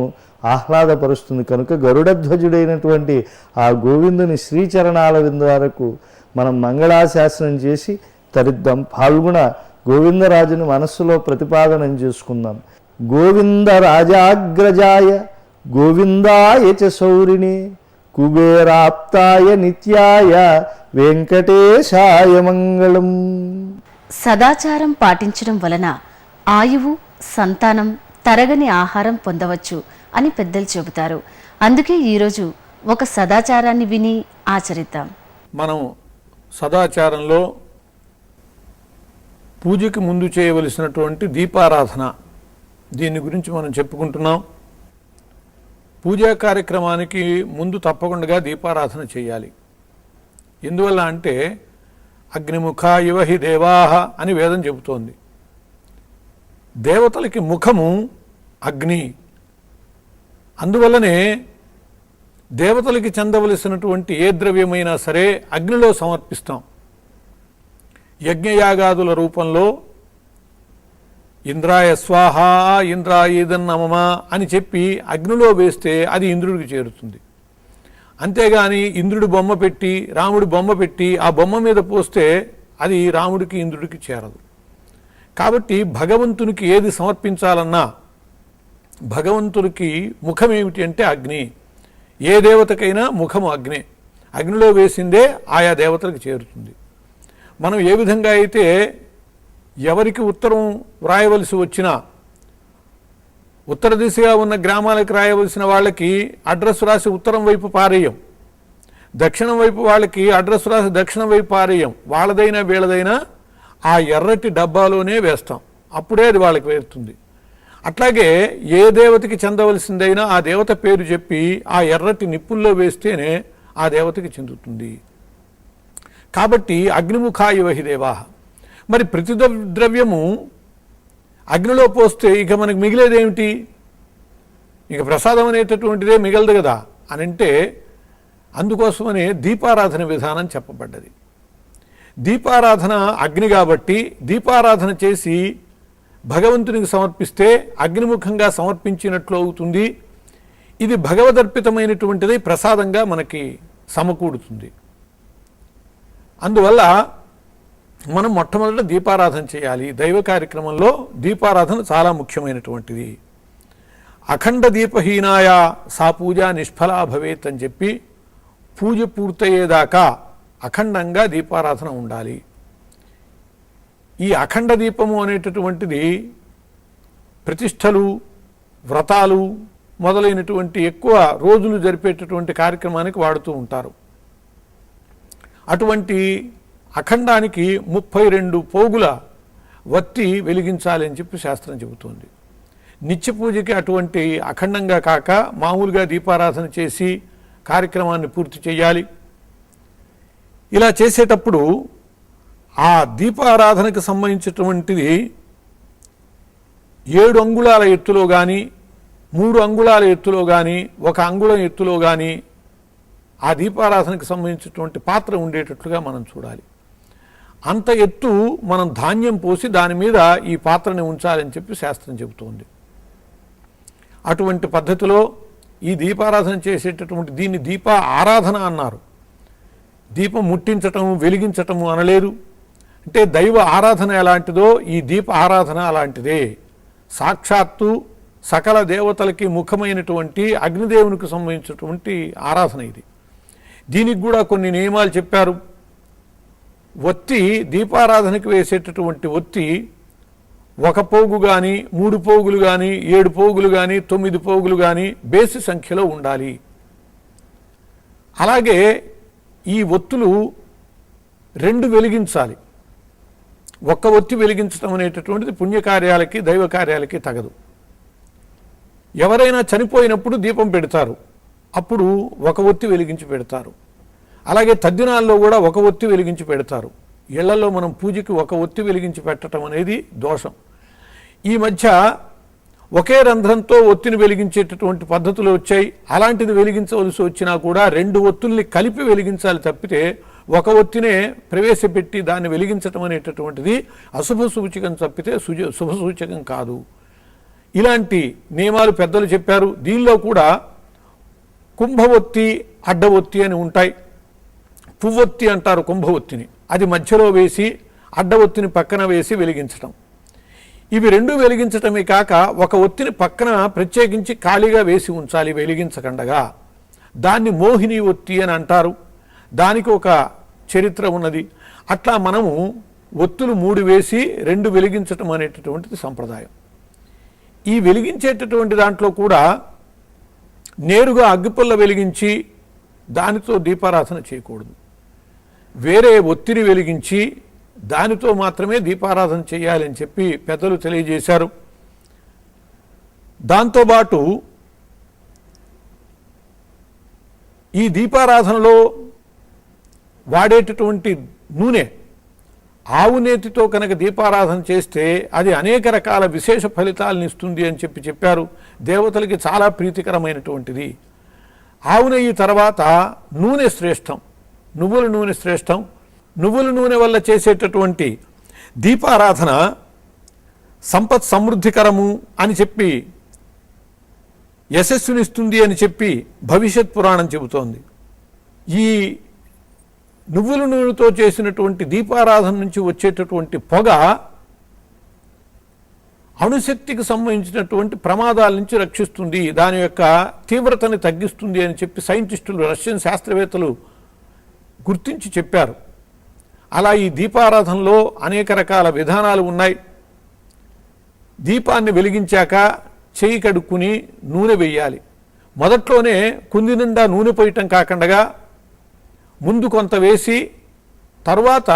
ఆహ్లాదపరుస్తుంది. కనుక గరుడధ్వజుడైనటువంటి ఆ గోవిందుని శ్రీచరణాల వరకు మనం మంగళాశాసనం చేసి తరిద్దాం. పాల్గొన గోవిందరాజుని మనస్సులో ప్రతిపాదనం చేసుకుందాం. గోవింద రాజాగ్రజాయ గోవిందాయ చ శౌరిణే కుబేరాప్తాయ నిత్యాయ వెంకటేశాయ మంగళం. సదాచారం పాటించడం వలన ఆయువు, సంతానం, తరగని ఆహారం పొందవచ్చు అని పెద్దలు చెబుతారు. అందుకే ఈరోజు ఒక సదాచారాన్ని విని ఆచరిద్దాం. మనం సదాచారంలో పూజకి ముందు చేయవలసినటువంటి దీపారాధన, దీని గురించి మనం చెప్పుకుంటున్నాం. పూజా కార్యక్రమానికి ముందు తప్పకుండా దీపారాధన చేయాలి. ఎందువల్ల అంటే అగ్నిముఖ ఇవ హి దేవాహ అని వేదం చెబుతోంది. దేవతలకి ముఖము అగ్ని. అందువల్లనే దేవతలకి చెందవలసినటువంటి ఏ ద్రవ్యమైనా సరే అగ్నిలో సమర్పిస్తాం. యజ్ఞయాగాదుల రూపంలో ఇంద్రాయ స్వాహ ఇంద్రాయదన్నమమ అని చెప్పి అగ్నిలో వేస్తే అది ఇంద్రుడికి చేరుతుంది. అంతేగాని ఇంద్రుడి బొమ్మ పెట్టి రాముడి బొమ్మ పెట్టి ఆ బొమ్మ మీద పోస్తే అది రాముడికి ఇంద్రుడికి చేరదు. కాబట్టి భగవంతునికి ఏది సమర్పించాలన్నా భగవంతునికి ముఖం ఏమిటి అంటే అగ్ని. ఏ దేవతకైనా ముఖము అగ్నే. అగ్నిలో వేసిందే ఆయా దేవతలకు చేరుతుంది. మనం ఏ విధంగా అయితే ఎవరికి ఉత్తరం వ్రాయవలసి వచ్చినా ఉత్తర దిశగా ఉన్న గ్రామాలకు రాయవలసిన వాళ్ళకి అడ్రస్ రాసి ఉత్తరం వైపు పారేయం, దక్షిణం వైపు వాళ్ళకి అడ్రస్ రాసి దక్షిణం వైపు పారేయం. వాళ్ళదైనా వీళ్ళదైనా ఆ ఎర్రటి డబ్బాలోనే వేస్తాం, అప్పుడే అది వాళ్ళకి వేరుతుంది. అట్లాగే ఏ దేవతకి చెందవలసిందైనా ఆ దేవత పేరు చెప్పి ఆ ఎర్రటి నిప్పుల్లో వేస్తేనే ఆ దేవతకి చెందుతుంది. కాబట్టి అగ్నిముఖాయ వహి దేవాః. మరి ప్రతి ద్రవ్యము అగ్నిలో పోస్తే ఇక మనకు మిగిలేదేమిటి? ఇక ప్రసాదం అనేటటువంటిదే మిగలదు కదా అని అంటే అందుకోసమనే దీపారాధన విధానం చెప్పబడ్డది. దీపారాధన అగ్ని కాబట్టి దీపారాధన చేసి భగవంతునికి సమర్పిస్తే అగ్నిముఖంగా సమర్పించినట్లు అవుతుంది. ఇది భగవదర్పితమైనటువంటిది, ప్రసాదంగా మనకి సమకూడుతుంది. అందువల్ల మనం మొట్టమొదట దీపారాధన చేయాలి. దైవ కార్యక్రమంలో దీపారాధన చాలా ముఖ్యమైనటువంటిది. అఖండ దీపహీనాయ సా పూజ నిష్ఫలా భవేత్ అని చెప్పి పూజ పూర్తయ్యేదాకా అఖండంగా దీపారాధన ఉండాలి. ఈ అఖండ దీపము అనేటటువంటిది ప్రతిష్టలు, వ్రతాలు మొదలైనటువంటి ఎక్కువ రోజులు జరిపేటటువంటి కార్యక్రమానికి వాడుతూ ఉంటారు. అటువంటి అఖండానికి 32 పోగుల వత్తి వెలిగించాలి అని చెప్పి శాస్త్రం చెబుతోంది. నిత్య పూజకి అటువంటి అఖండంగా కాక మామూలుగా దీపారాధన చేసి కార్యక్రమాన్ని పూర్తి చేయాలి. ఇలా చేసేటప్పుడు ఆ దీపారాధనకు సంబంధించినటువంటిది 7 అంగుళాల ఎత్తులో కానీ 3 అంగుళాల ఎత్తులో కానీ 1 అంగుళం ఎత్తులో కానీ ఆ దీపారాధనకు సంబంధించినటువంటి పాత్ర ఉండేటట్లుగా మనం చూడాలి. అంత ఎత్తు మనం ధాన్యం పోసి దాని మీద ఈ పాత్రని ఉంచాలని చెప్పి శాస్త్రం చెబుతోంది. అటువంటి పద్ధతిలో ఈ దీపారాధన చేసేటటువంటి దీన్ని దీప ఆరాధన అన్నారు. దీపం ముట్టించటము వెలిగించటము అనలేదు. అంటే దైవ ఆరాధన ఎలాంటిదో ఈ దీప ఆరాధన అలాంటిదే. సాక్షాత్తు సకల దేవతలకి ముఖమైనటువంటి అగ్నిదేవునికి సంబంధించినటువంటి ఆరాధన ఇది. దీనికి కూడా కొన్ని నియమాలు చెప్పారు. ఒత్తి దీపారాధనకి వేసేటటువంటి ఒత్తి 1 పోగు కానీ 3 పోగులు కానీ 7 పోగులు కానీ 9 పోగులు కానీ బేసి సంఖ్యలో ఉండాలి. అలాగే ఈ ఒత్తులు 2 వెలిగించాలి. 1 ఒత్తి వెలిగించడం అనేటటువంటిది పుణ్యకార్యాలకి దైవ కార్యాలకి తగదు. ఎవరైనా చనిపోయినప్పుడు దీపం పెడతారు, అప్పుడు 1 ఒత్తి వెలిగించి పెడతారు. అలాగే తద్దినాల్లో కూడా 1 ఒత్తి వెలిగించి పెడతారు. ఇళ్లలో మనం పూజకి 1 ఒత్తి వెలిగించి పెట్టడం అనేది దోషం. ఈ మధ్య ఒకే రంధ్రంతో ఒత్తిని వెలిగించేటటువంటి పద్ధతులు వచ్చాయి. అలాంటిది వెలిగించవలసి వచ్చినా కూడా 2 ఒత్తుల్ని కలిపి వెలిగించాలి తప్పితే 1 ఒత్తినే ప్రవేశపెట్టి దాన్ని వెలిగించడం అనేటటువంటిది అశుభ సూచకం తప్పితే శుభ సూచకం కాదు. ఇలాంటి నియమాలు పెద్దలు చెప్పారు. దీనిలో కూడా కుంభవొత్తి, అడ్డవొత్తి అని ఉంటాయి. పువ్వొత్తి అంటారు కుంభవొత్తిని. అది మధ్యలో వేసి అడ్డవొత్తిని పక్కన వేసి వెలిగించటం. ఇవి 2 వెలిగించటమే కాక 1 ఒత్తిని పక్కన ప్రత్యేకించి ఖాళీగా వేసి ఉంచాలి వెలిగించకుండగా. దాన్ని మోహిని ఒత్తి అని అంటారు. దానికి ఒక చరిత్ర ఉన్నది. అట్లా మనము ఒత్తులు 3 వేసి 2 వెలిగించటం అనేటటువంటిది సంప్రదాయం. ఈ వెలిగించేటటువంటి దాంట్లో కూడా నేరుగా అగ్గిపుల్ల వెలిగించి దానితో దీపారాధన చేయకూడదు. వేరే ఒత్తిడి వెలిగించి దానితో మాత్రమే దీపారాధన చేయాలని చెప్పి పెద్దలు తెలియజేశారు. దాంతోపాటు ఈ దీపారాధనలో వాడేటటువంటి నూనె, ఆవు నేతితో కనుక దీపారాధన చేస్తే అది అనేక రకాల విశేష ఫలితాలను ఇస్తుంది అని చెప్పారు. దేవతలకి చాలా ప్రీతికరమైనటువంటిది. ఆవు నెయ్యి తర్వాత నూనె శ్రేష్టం, నువ్వుల నూనె శ్రేష్టం. నువ్వుల నూనె వల్ల చేసేటటువంటి దీపారాధన సంపత్ సమృద్ధికరము అని చెప్పి, యశస్సునిస్తుంది అని చెప్పి భవిష్యత్ పురాణం చెబుతోంది. ఈ నువ్వుల నూనెతో చేసినటువంటి దీపారాధన నుంచి వచ్చేటటువంటి పొగ అణుశక్తికి సంబంధించినటువంటి ప్రమాదాల నుంచి రక్షిస్తుంది, దాని యొక్క తీవ్రతని తగ్గిస్తుంది అని చెప్పి సైంటిస్టులు, రష్యన్ శాస్త్రవేత్తలు గుర్తించి చెప్పారు. అలా ఈ దీపారాధనలో అనేక రకాల విధానాలు ఉన్నాయి. దీపాన్ని వెలిగించాక చెయ్యి కడుక్కుని నూనె వెయ్యాలి. మొదట్లోనే కుంది నిండా నూనె పోయటం కాకుండా ముందు కొంత వేసి తర్వాత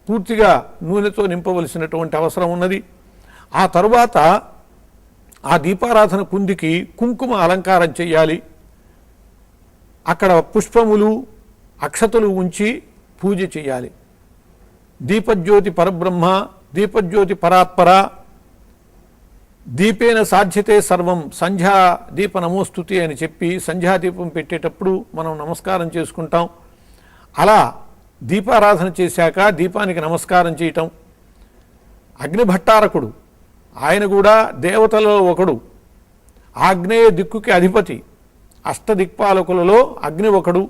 పూర్తిగా నూనెతో నింపవలసినటువంటి అవసరం ఉన్నది. ఆ తరువాత ఆ దీపారాధన కుందికి కుంకుమ అలంకారం చేయాలి. అక్కడ పుష్పములు, అక్షతలు ఉంచి పూజ చేయాలి. దీపజ్యోతి పరబ్రహ్మ, దీపజ్యోతి పరాత్పర, దీపేన సాధ్యతే సర్వం, సంధ్యా దీప నమోస్తుతి అని చెప్పి సంధ్యాదీపం పెట్టేటప్పుడు మనం నమస్కారం చేసుకుంటాం. అలా దీపారాధన చేశాక దీపానికి నమస్కారం చేయటం. అగ్నిభట్టారకుడు, ఆయన కూడా దేవతలలో ఒకడు, ఆగ్నేయ దిక్కుకి అధిపతి, అష్టదిక్పాలకులలో అగ్ని ఒకడు,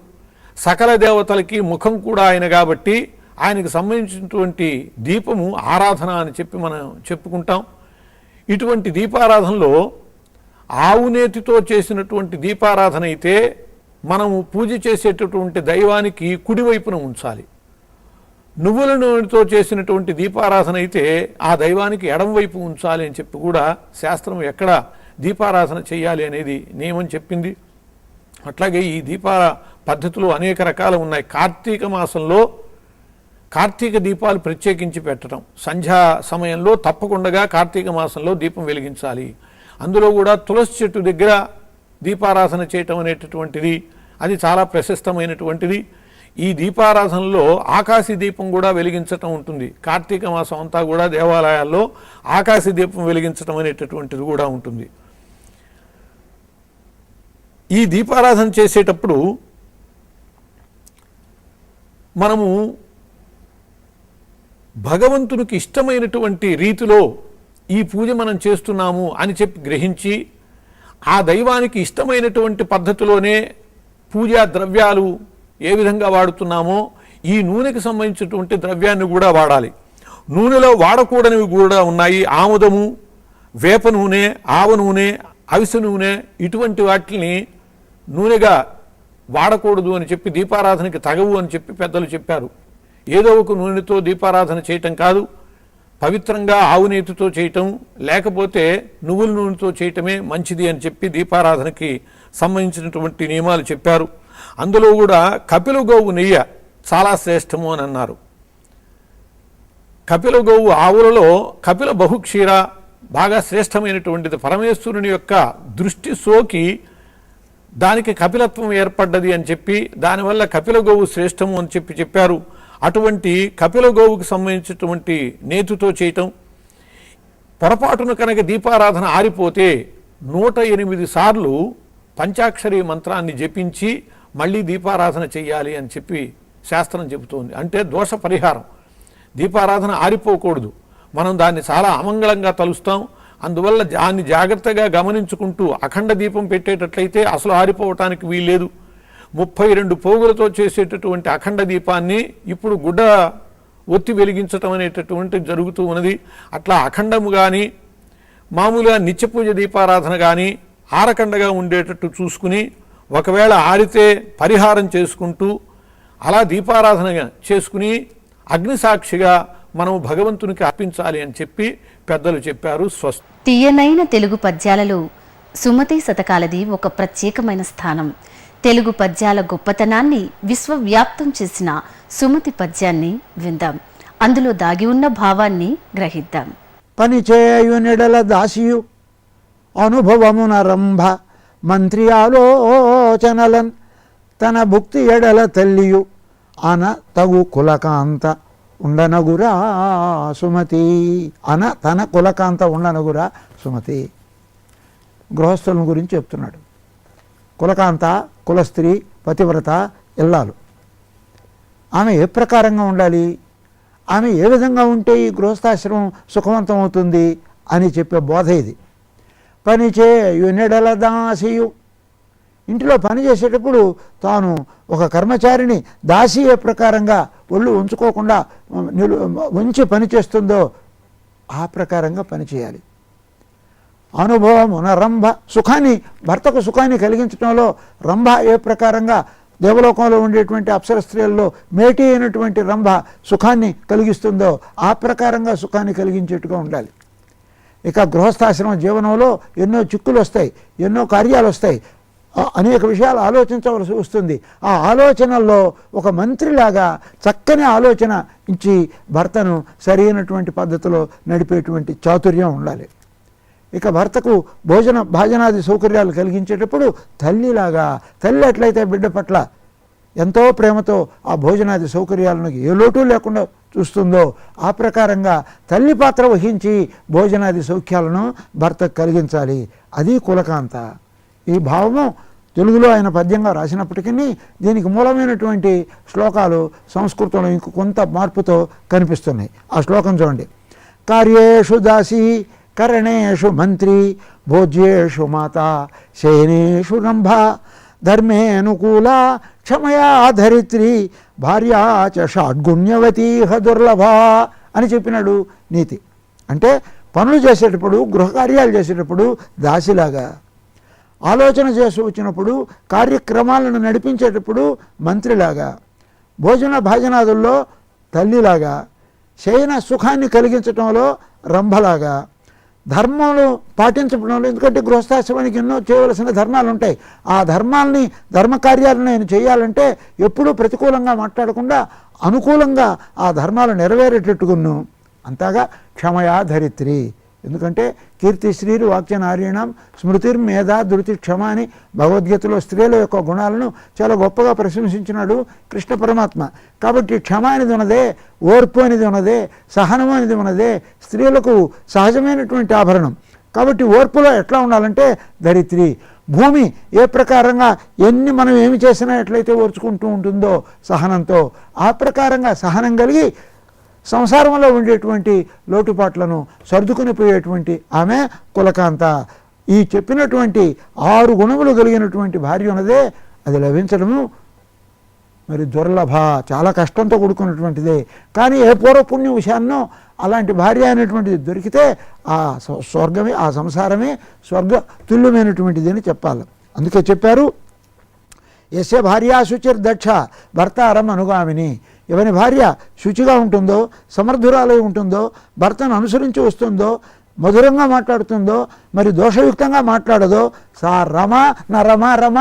సకల దేవతలకి ముఖం కూడా ఆయన కాబట్టి ఆయనకు సంబంధించినటువంటి దీపము ఆరాధన అని చెప్పి మనం చెప్పుకుంటాం. ఇటువంటి దీపారాధనలో ఆవు నేతితో చేసినటువంటి దీపారాధన అయితే మనము పూజ చేసేటటువంటి దైవానికి కుడివైపున ఉంచాలి. నువ్వుల నూనెతో చేసినటువంటి దీపారాధన అయితే ఆ దైవానికి ఎడంవైపు ఉంచాలి అని చెప్పి కూడా శాస్త్రం ఎక్కడ దీపారాధన చేయాలి అనేది నియమం చెప్పింది. అట్లాగే ఈ దీపాల పద్ధతులు అనేక రకాలు ఉన్నాయి. కార్తీక మాసంలో కార్తీక దీపాలు ప్రత్యేకించి పెట్టడం, సంధ్యా సమయంలో తప్పకుండా కార్తీక మాసంలో దీపం వెలిగించాలి. అందులో కూడా తులసి చెట్టు దగ్గర దీపారాధన చేయటం అనేటటువంటిది అది చాలా ప్రశస్తమైనటువంటిది. ఈ దీపారాధనలో ఆకాశీ దీపం కూడా వెలిగించటం ఉంటుంది. కార్తీక మాసం అంతా కూడా దేవాలయాల్లో ఆకాశీ దీపం వెలిగించటం అనేటటువంటిది కూడా ఉంటుంది. ఈ దీపారాధన చేసేటప్పుడు మనము భగవంతునికి ఇష్టమైనటువంటి రీతిలో ఈ పూజ మనం చేస్తున్నాము అని చెప్పి గ్రహించి ఆ దైవానికి ఇష్టమైనటువంటి పద్ధతిలోనే పూజా ద్రవ్యాలు ఏ విధంగా వాడుతున్నామో ఈ నూనెకి సంబంధించినటువంటి ద్రవ్యాన్ని కూడా వాడాలి. నూనెలో వాడకూడనివి కూడా ఉన్నాయి. ఆముదము, వేప నూనె, ఆవ నూనె, అవిసె నూనె, ఇటువంటి వాటిని నూనెగా వాడకూడదు అని చెప్పి దీపారాధనకి తగవు అని చెప్పి పెద్దలు చెప్పారు. ఏదో ఒక నూనెతో దీపారాధన చేయటం కాదు, పవిత్రంగా ఆవు నేతితో చేయటం లేకపోతే నువ్వుల నూనెతో చేయటమే మంచిది అని చెప్పి దీపారాధనకి సంబంధించినటువంటి నియమాలు చెప్పారు. అందులో కూడా కపిల గోవు నెయ్య చాలా శ్రేష్టము అని అన్నారు. కపిల గోవు ఆవులలో కపిల బహుక్షీర బాగా శ్రేష్టమైనటువంటిది. పరమేశ్వరుని యొక్క దృష్టి సోకి దానికి కపిలత్వం ఏర్పడ్డది అని చెప్పి దానివల్ల కపిల గోవు శ్రేష్టము అని చెప్పి చెప్పారు. అటువంటి కపిల గోవుకి సంబంధించినటువంటి నేతితో చేయటం. పొరపాటున కనుక దీపారాధన ఆరిపోతే 108 సార్లు పంచాక్షరి మంత్రాన్ని జపించి మళ్ళీ దీపారాధన చేయాలి అని చెప్పి శాస్త్రం చెబుతోంది. అంటే దోష పరిహారం. దీపారాధన ఆరిపోకూడదు. మనం దాన్ని చాలా అమంగళంగా తలుస్తాం. అందువల్ల దాన్ని జాగ్రత్తగా గమనించుకుంటూ అఖండ దీపం పెట్టేటట్లయితే అసలు ఆరిపోవటానికి వీల్లేదు. 32 పోగులతో చేసేటటువంటి అఖండ దీపాన్ని ఇప్పుడు గుడ్డ ఒత్తి వెలిగించటం అనేటటువంటిది జరుగుతూ ఉన్నది. అట్లా అఖండము కానీ మామూలుగా నిత్యపూజ దీపారాధన కానీ ఆరకండగా ఉండేటట్టు చూసుకుని ఒకవేళ ఆరితే పరిహారం చేసుకుంటూ అలా దీపారాధన చేసుకుని అగ్నిసాక్షిగా మనం భగవంతునికి అర్పించాలి అని చెప్పి పెద్దలు చెప్పారు. స్వస్తి. తీయనైన తెలుగు పద్యాలలో సుమతి శతకాలది ఒక ప్రత్యేకమైన స్థానం. తెలుగు పద్యాల గొప్పతనాన్ని విశ్వవ్యాప్తం చేసిన సుమతి పద్యాన్ని విందాం. అందులో దాగి ఉన్న భావాన్ని గ్రహిద్దాం. పనిచేయునిడల దాసియు అనుభవమున రంభ మంత్రి ఆలోచనలన్ తన భుక్తి ఎడల తల్లియు అన తగు కులకాంత ఉండనగురా సుమతి. అన తన కులకాంత ఉండనగురా సుమతి. గృహస్థుల గురించి చెప్తున్నాడు. కులకాంత, కులస్త్రీ, పతివ్రత, ఇల్లాలు. ఆమె ఏ ప్రకారంగా ఉండాలి, ఆమె ఏ విధంగా ఉంటే ఈ గృహస్థాశ్రమం సుఖవంతం అవుతుంది అని చెప్పే బోధ ఇది. పని చేయునెడల దాసియు, ఇంటిలో పని చేసేటప్పుడు తాను ఒక కర్మచారిని దాసి ఏ ప్రకారంగా ఒళ్ళు ఉంచుకోకుండా ఉంచి పని చేస్తుందో ఆ ప్రకారంగా పని చేయాలి. అనుభవమున రంభ, సుఖాన్ని భర్తకు సుఖాన్ని కలిగించడంలో రంభ ఏ ప్రకారంగా దేవలోకంలో ఉండేటువంటి అప్సర స్త్రీలలో మేటి అయినటువంటి రంభ సుఖాన్ని కలిగిస్తుందో ఆ ప్రకారంగా సుఖాన్ని కలిగించేట్టుగా ఉండాలి. ఇక గృహస్థాశ్రమ జీవనంలో ఎన్నో చిక్కులు వస్తాయి, ఎన్నో కార్యాలు వస్తాయి, అనేక విషయాలు ఆలోచించవలసి వస్తుంది. ఆ ఆలోచనల్లో ఒక మంత్రిలాగా చక్కని ఆలోచన ఇచ్చి భర్తను సరైనటువంటి పద్ధతిలో నడిపేటువంటి చాతుర్యం ఉండాలి. ఇక భర్తకు భాజనాది సౌకర్యాలు కలిగించేటప్పుడు తల్లిలాగా, తల్లి ఎట్లయితే బిడ్డ పట్ల ఎంతో ప్రేమతో ఆ భోజనాది సౌకర్యాలను ఏ లోటు లేకుండా చూస్తుందో ఆ ప్రకారంగా తల్లి పాత్ర వహించి భోజనాది సౌఖ్యాలను భర్తకు కలిగించాలి. అది కులకాంత. ఈ భావము తెలుగులో ఆయన పద్యంగా రాసినప్పటికీ దీనికి మూలమైనటువంటి శ్లోకాలు సంస్కృతంలో ఇంక కొంత మార్పుతో కనిపిస్తున్నాయి. ఆ శ్లోకం చూడండి. కార్యేషు దాసి కరణేషు మంత్రి భోజ్యేషు మాత శయనేషు రంభ ధర్మేనుకూల క్షమయా ధరిత్రి భార్యా చ షాడ్గుణ్యవతీహ దుర్లభ అని చెప్పినాడు నీతి. అంటే పనులు చేసేటప్పుడు, గృహకార్యాలు చేసేటప్పుడు దాసిలాగా, ఆలోచన చేసి వచ్చినప్పుడు కార్యక్రమాలను నడిపించేటప్పుడు మంత్రిలాగా, భోజన భాజనాదుల్లో తల్లిలాగా, శయన సుఖాన్ని కలిగించడంలో రంభలాగా, ధర్మాలు పాటించడంలో, ఎందుకంటే గృహస్థాశ్రమానికి ఎన్నో చేయవలసిన ధర్మాలు ఉంటాయి. ఆ ధర్మాలని, ధర్మకార్యాలను నేను చేయాలంటే ఎప్పుడూ ప్రతికూలంగా మాట్లాడకుండా అనుకూలంగా ఆ ధర్మాలు నెరవేరేటట్టుకును. అంతగా క్షమయా ధరిత్రి. ఎందుకంటే కీర్తి శ్రీరు వాక్య నారీణం స్మృతిర్మేధ ధృతి క్షమ అని భగవద్గీతలో స్త్రీల యొక్క గుణాలను చాలా గొప్పగా ప్రశంసించినాడు కృష్ణ పరమాత్మ. కాబట్టి క్షమ అనేది ఉన్నదే, ఓర్పు అనేది ఉన్నదే, సహనము అనేది ఉన్నదే స్త్రీలకు సహజమైనటువంటి ఆభరణం. కాబట్టి ఓర్పులో ఎట్లా ఉండాలంటే ధరిత్రి. భూమి ఏ ప్రకారంగా మనం ఏమి చేసినా ఎట్లయితే ఓర్చుకుంటూ ఉంటుందో సహనంతో, ఆ ప్రకారంగా సహనం కలిగి సంసారంలో ఉండేటువంటి లోటుపాట్లను సర్దుకుని పోయేటువంటి ఆమె కులకాంత. ఈ చెప్పినటువంటి 6 గుణములు కలిగినటువంటి భార్య ఉన్నదే, అది లభించడము మరి దుర్లభ, చాలా కష్టంతో కూడుకున్నటువంటిదే. కానీ ఏ పూర్వపుణ్య విషయాన్నో అలాంటి భార్య అనేటువంటిది దొరికితే ఆ స్వర్గమే, ఆ సంసారమే స్వర్గ తుల్యమైనటువంటిది అని చెప్పాలి. అందుకే చెప్పారు యస్య భార్యా శుచిర్దక్ష భర్తారం అనుగామిని. ఎవరి భార్య శుచిగా ఉంటుందో, సమర్థురాలై ఉంటుందో, భర్తను అనుసరించి వస్తుందో, మధురంగా మాట్లాడుతుందో, మరి దోషయుక్తంగా మాట్లాడదో, సా రమ నరమ రమ,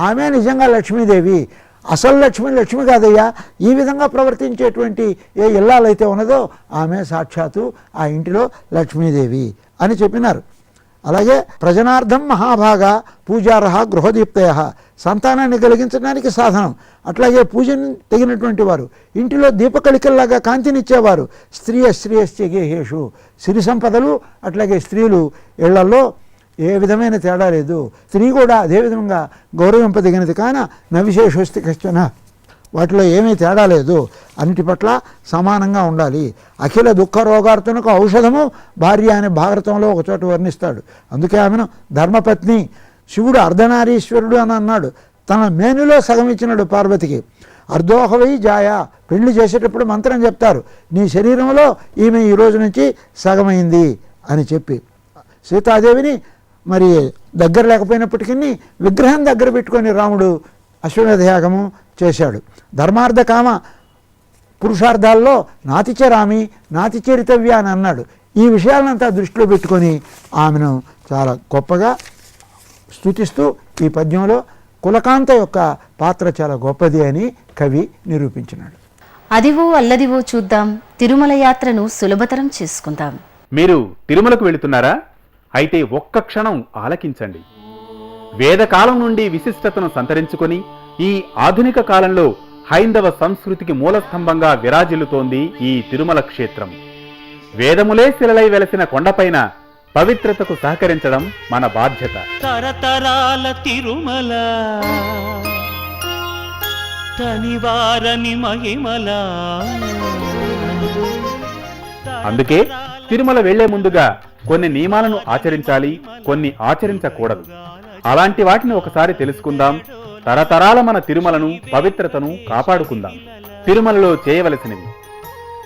ఆమె నిజంగా లక్ష్మీదేవి. అసలు లక్ష్మి కాదయ్యా. ఈ విధంగా ప్రవర్తించేటువంటి ఏ ఇల్లాలైతే ఉన్నదో ఆమె సాక్షాత్తు ఆ ఇంటిలో లక్ష్మీదేవి అని చెప్పినారు. అలాగే ప్రజనార్థం మహాభాగ పూజారహ గృహదీప్తయ, సంతానాన్ని కలిగించడానికి సాధనం. అట్లాగే పూజను తగినటువంటి వారు, ఇంటిలో దీపకళికల్లాగా కాంతినిచ్చేవారు. శ్రీయశ్చ గేహేషు, సిరి సంపదలు అట్లాగే స్త్రీలు ఇళ్లలో ఏ విధమైన తేడా లేదు. స్త్రీ కూడా అదేవిధంగా గౌరవింపదగినది కాన నవిశేషోస్తి కశ్చన, వాటిలో ఏమీ తేడా లేదు. అన్నిటి పట్ల సమానంగా ఉండాలి. అఖిల దుఃఖ రోగార్తునకు ఔషధము భార్య అని భారతంలో ఒక చోట వర్ణిస్తాడు. అందుకే ఆమెను ధర్మపత్ని. శివుడు అర్ధనారీశ్వరుడు అని అన్నాడు. తన మేనులో సగం ఇచ్చినాడు పార్వతికి. అర్ధోహవై జాయ, పెళ్లి చేసేటప్పుడు మంత్రం చెప్తారు, నీ శరీరంలో ఈమె ఈ రోజు నుంచి సగమైంది అని చెప్పి సీతాదేవిని మరి దగ్గర లేకపోయినప్పటికీ విగ్రహం దగ్గర పెట్టుకొని రాముడు అశ్వమేధ యాగము చేశాడు. ధర్మార్థ కామ పురుషార్థాల్లో నాతిచరామి నాతిచరితవ్య అని అన్నాడు. ఈ విషయాలంతా దృష్టిలో పెట్టుకొని ఆమెను చాలా గొప్పగా స్తుతిస్తూ ఈ పద్యంలో కులకాంత యొక్క పాత్ర చాలా గొప్పది అని కవి నిరూపించినాడు. అదివో అల్లదివో చూద్దాం, తిరుమల యాత్రను సులభతరం చేసుకుందాం. మీరు తిరుమలకు వెళుతున్నారా? అయితే ఒక్క క్షణం ఆలకించండి. వేదకాలం నుండి విశిష్టతను సంతరించుకొని ఈ ఆధునిక కాలంలో హైందవ సంస్కృతికి మూలస్తంభంగా విరాజిల్లుతోంది ఈ తిరుమల క్షేత్రం. వేదములే శిలలై వెలసిన కొండపైన పవిత్రతకు సహకరించడం మన బాధ్యత. తరతరాల తిరుమల తనివారని మహిమల. అందుకే తిరుమల వెళ్లే ముందుగా కొన్ని నియమాలను ఆచరించాలి, కొన్ని ఆచరించకూడదు. అలాంటి వాటిని ఒకసారి తెలుసుకుందాం. తరతరాల మన తిరుమలను, పవిత్రతను కాపాడుకుందాం. తిరుమలలో చేయవలసినవి: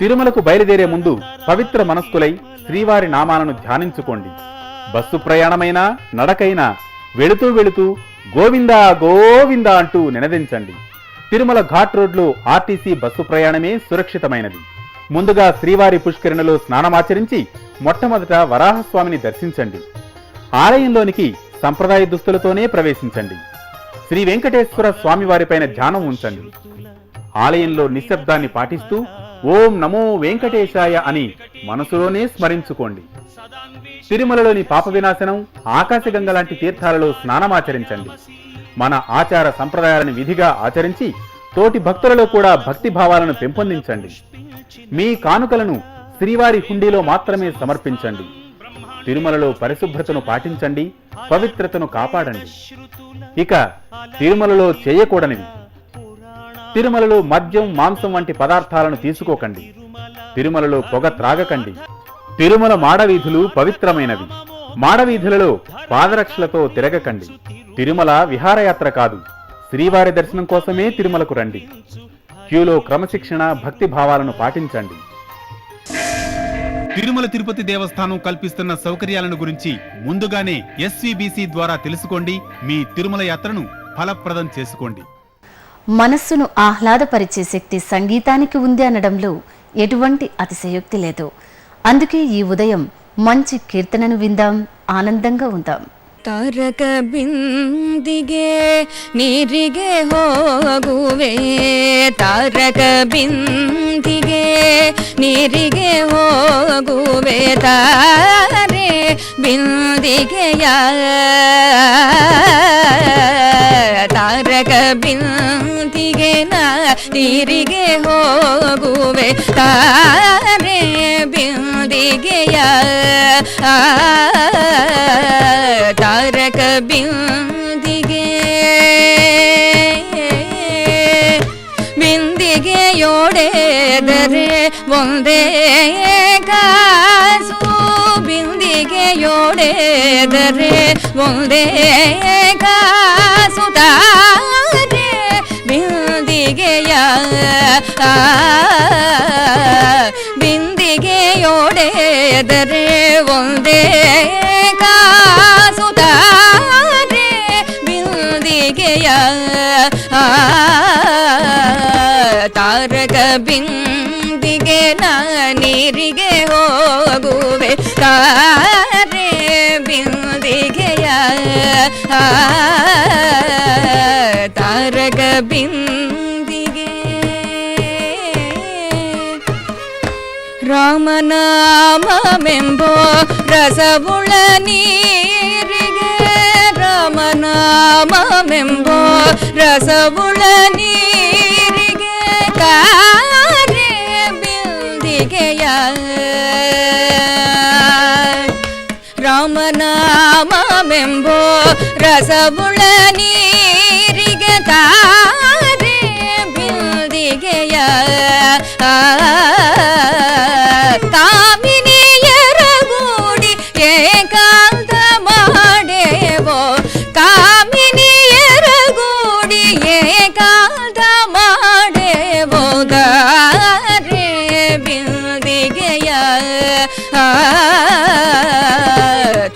తిరుమలకు బయలుదేరే ముందు పవిత్ర మనస్కులై శ్రీవారి నామాలను ధ్యానించుకోండి. బస్సు ప్రయాణమైనా నడకైనా వెళుతూ వెళుతూ గోవిందా గోవిందా అంటూ నినదించండి. తిరుమల ఘాట్ రోడ్లో ఆర్టీసీ బస్సు ప్రయాణమే సురక్షితమైనది. ముందుగా శ్రీవారి పుష్కరిణిలో స్నానమాచరించి మొట్టమొదట వరాహస్వామిని దర్శించండి. ఆలయంలోనికి సంప్రదాయ దుస్తులతోనే ప్రవేశించండి. శ్రీ వెంకటేశ్వర స్వామివారిపైన ధ్యానం ఉంచండి. ఆలయంలో నిశ్శబ్దాన్ని పాటిస్తూ ఓం నమో వెంకటేశాయ అని మనసులోనే స్మరించుకోండి. తిరుమలలోని పాప వినాశనం, ఆకాశగంగ లాంటి తీర్థాలలో స్నానమాచరించండి. మన ఆచార సంప్రదాయాలను విధిగా ఆచరించి తోటి భక్తులలో కూడా భక్తి భావాలను పెంపొందించండి. మీ కానుకలను శ్రీవారి హుండీలో మాత్రమే సమర్పించండి. తిరుమలలో పరిశుభ్రతను పాటించండి, పవిత్రతను కాపాడండి. ఇక తిరుమలలో చేయకూడనివి: తిరుమలలో మద్యం, మాంసం వంటి పదార్థాలను తీసుకోకండి. తిరుమలలో పొగ త్రాగకండి. తిరుమల మాడవీధులు పవిత్రమైనవి. మాడవీధులలో పాదరక్షలతో తిరగకండి. తిరుమల విహారయాత్ర కాదు, శ్రీవారి దర్శనం కోసమే తిరుమలకు రండి. క్యూలో క్రమశిక్షణ, భక్తి భావాలను పాటించండి. తిరుమల తిరుపతి దేవస్థానం కల్పిస్తున్న సౌకర్యాలను గురించి ముందుగానే SVBC ద్వారా తెలుసుకోండి. మీ తిరుమల యాత్రను ఫలప్రదం చేసుకోండి. మనస్సును ఆహ్లాదపరిచే శక్తి సంగీతానికి ఉంది అనడంలో ఎటువంటి అతిశయోక్తి లేదు. అందుకే ఈ ఉదయం మంచి కీర్తనను విందాం, ఆనందంగా ఉందాం. ತಾರಕ ಬಿಂದಿಗೆ ನೀರಿಗೆ ಹೋಗುವೆ, ತಾರಕ ಬಿಂದಿಗೆ ನೀರಿಗೆ ಹೋಗುವೆ, ತಾರೆ ಬಿಂದಿಗೆಯ ತಾರಕ ಬಿಂದಿಗೆ ನೀರಿಗೆ ಹೋಗುವೆ, ತಾರೆ ಬಿಂದಿಗೆಯ ತಾರಕ ಬಿಂದಿಗೆ ಬಿಂದಿಗೆಯೋಡೆದರೆ ಒಂದೇ ಕಾಸು, ಬಿಂದಿಗೆಯೋಡೆದರೆ ಒಂದೇ ಕಾಸು, ತಾರೆ ಬಿಂದಿಗೆಯ ಬಿಂದಿಗೆಯೋಡೆದರೆ ಒಂದೇ ಕಾಸು, ತಾರೆ ಬಿಂದಿಗೆಯ ತಾರಕ ಬಿಂದಿಗೆ ನೀರಿಗೆ ಹೋಗುವೆ, ತಾರೆ ಬಿಂದಿಗೆಯ ತಾರಕ ಬಿಂದಿಗೆ ರಾಮನಾಮವೆಂಬೋ ರಸವುಳ ನೀರಿಗೆ, ರಾಮನಾಮವೆಂಬೋ ರಸವುಳ ನೀರಿಗೆ, ತಾರೆ ಬಿಂದಿಗೆಯ ರಾಮನಾಮವೆಂಬೋ ರಸವುಳ ನೀರಿಗೆ, ತಾರೆ ಬಿಂದಿಗೆಯ ಕಾಮಿನಿಯರ ಗೂಡಿ ಏಕಾಂತ ಮಾಡೇವೋ, ಕಾಮಿನಿಯರ ಗೂಡಿ ಏಕಾಂತ ಮಾಡೇವೋ, ತಾರೆ ಬಿಂದಿಗೆಯ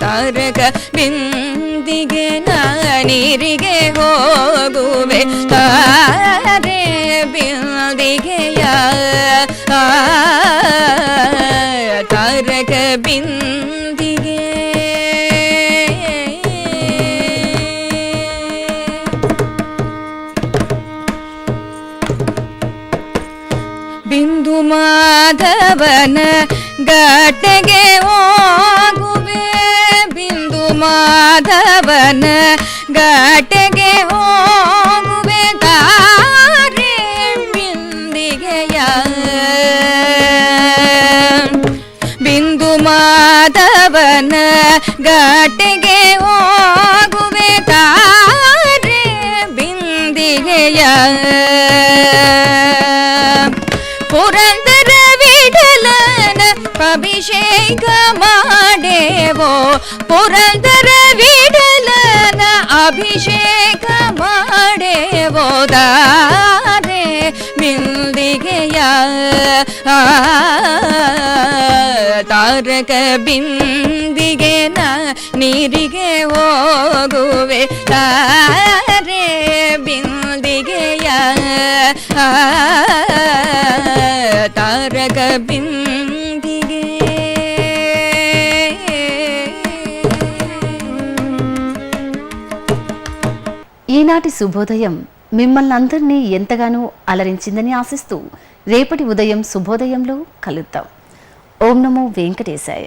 ತಾರಕ ಬಿಂದಿಗೆ ನೀರಿಗೆ ಹೋಗುವೆ, ತಾರೆ ಬಿಂದಿಗೆಯ ತಾರಕ ಬಿಂದಿಗೆ ಬಿಂದು ಮಾಧವನ ಘಾಟಗೆ ಹೋಗುವೆ, ಬಿಂದು ಮಾಧವನ ಘಾಟಗೆ ಹೋಗುವೆ, ತಾರೆ ಬಿಂದಿಗೆಯ ಬಿಂದು ಮಾಧವನ ಘಾಟಗೆ ಹೋಗುವೆ, ತಾರೆ ಬಿಂದಿಗೆಯ ಪುರಂದರ ವಿಠಲನ ಅಭಿಷೇಕ ಮಾಡೇವೋ ಪುರಂದರ ವಿಠಲನ ಅಭಿಷೇಕ ಮಾಡೇವೋ ದಾರೆ ಬಿಂದಿಗೆಯ ತಾರಕ ಬಿಂದಿಗೆ ನೀರಿಗೆ ಹೋಗುವೆ ತಾರೆ ಬಿಂದಿಗೆಯ ತಾರಕ ಬಿಂದಿಗೆ. ఈనాటి శుభోదయం మిమ్మల్ని అందరినీ ఎంతగానో అలరించిందని ఆశిస్తూ రేపటి ఉదయం శుభోదయంలో కలుద్దాం. ఓం నమో వెంకటేశాయ.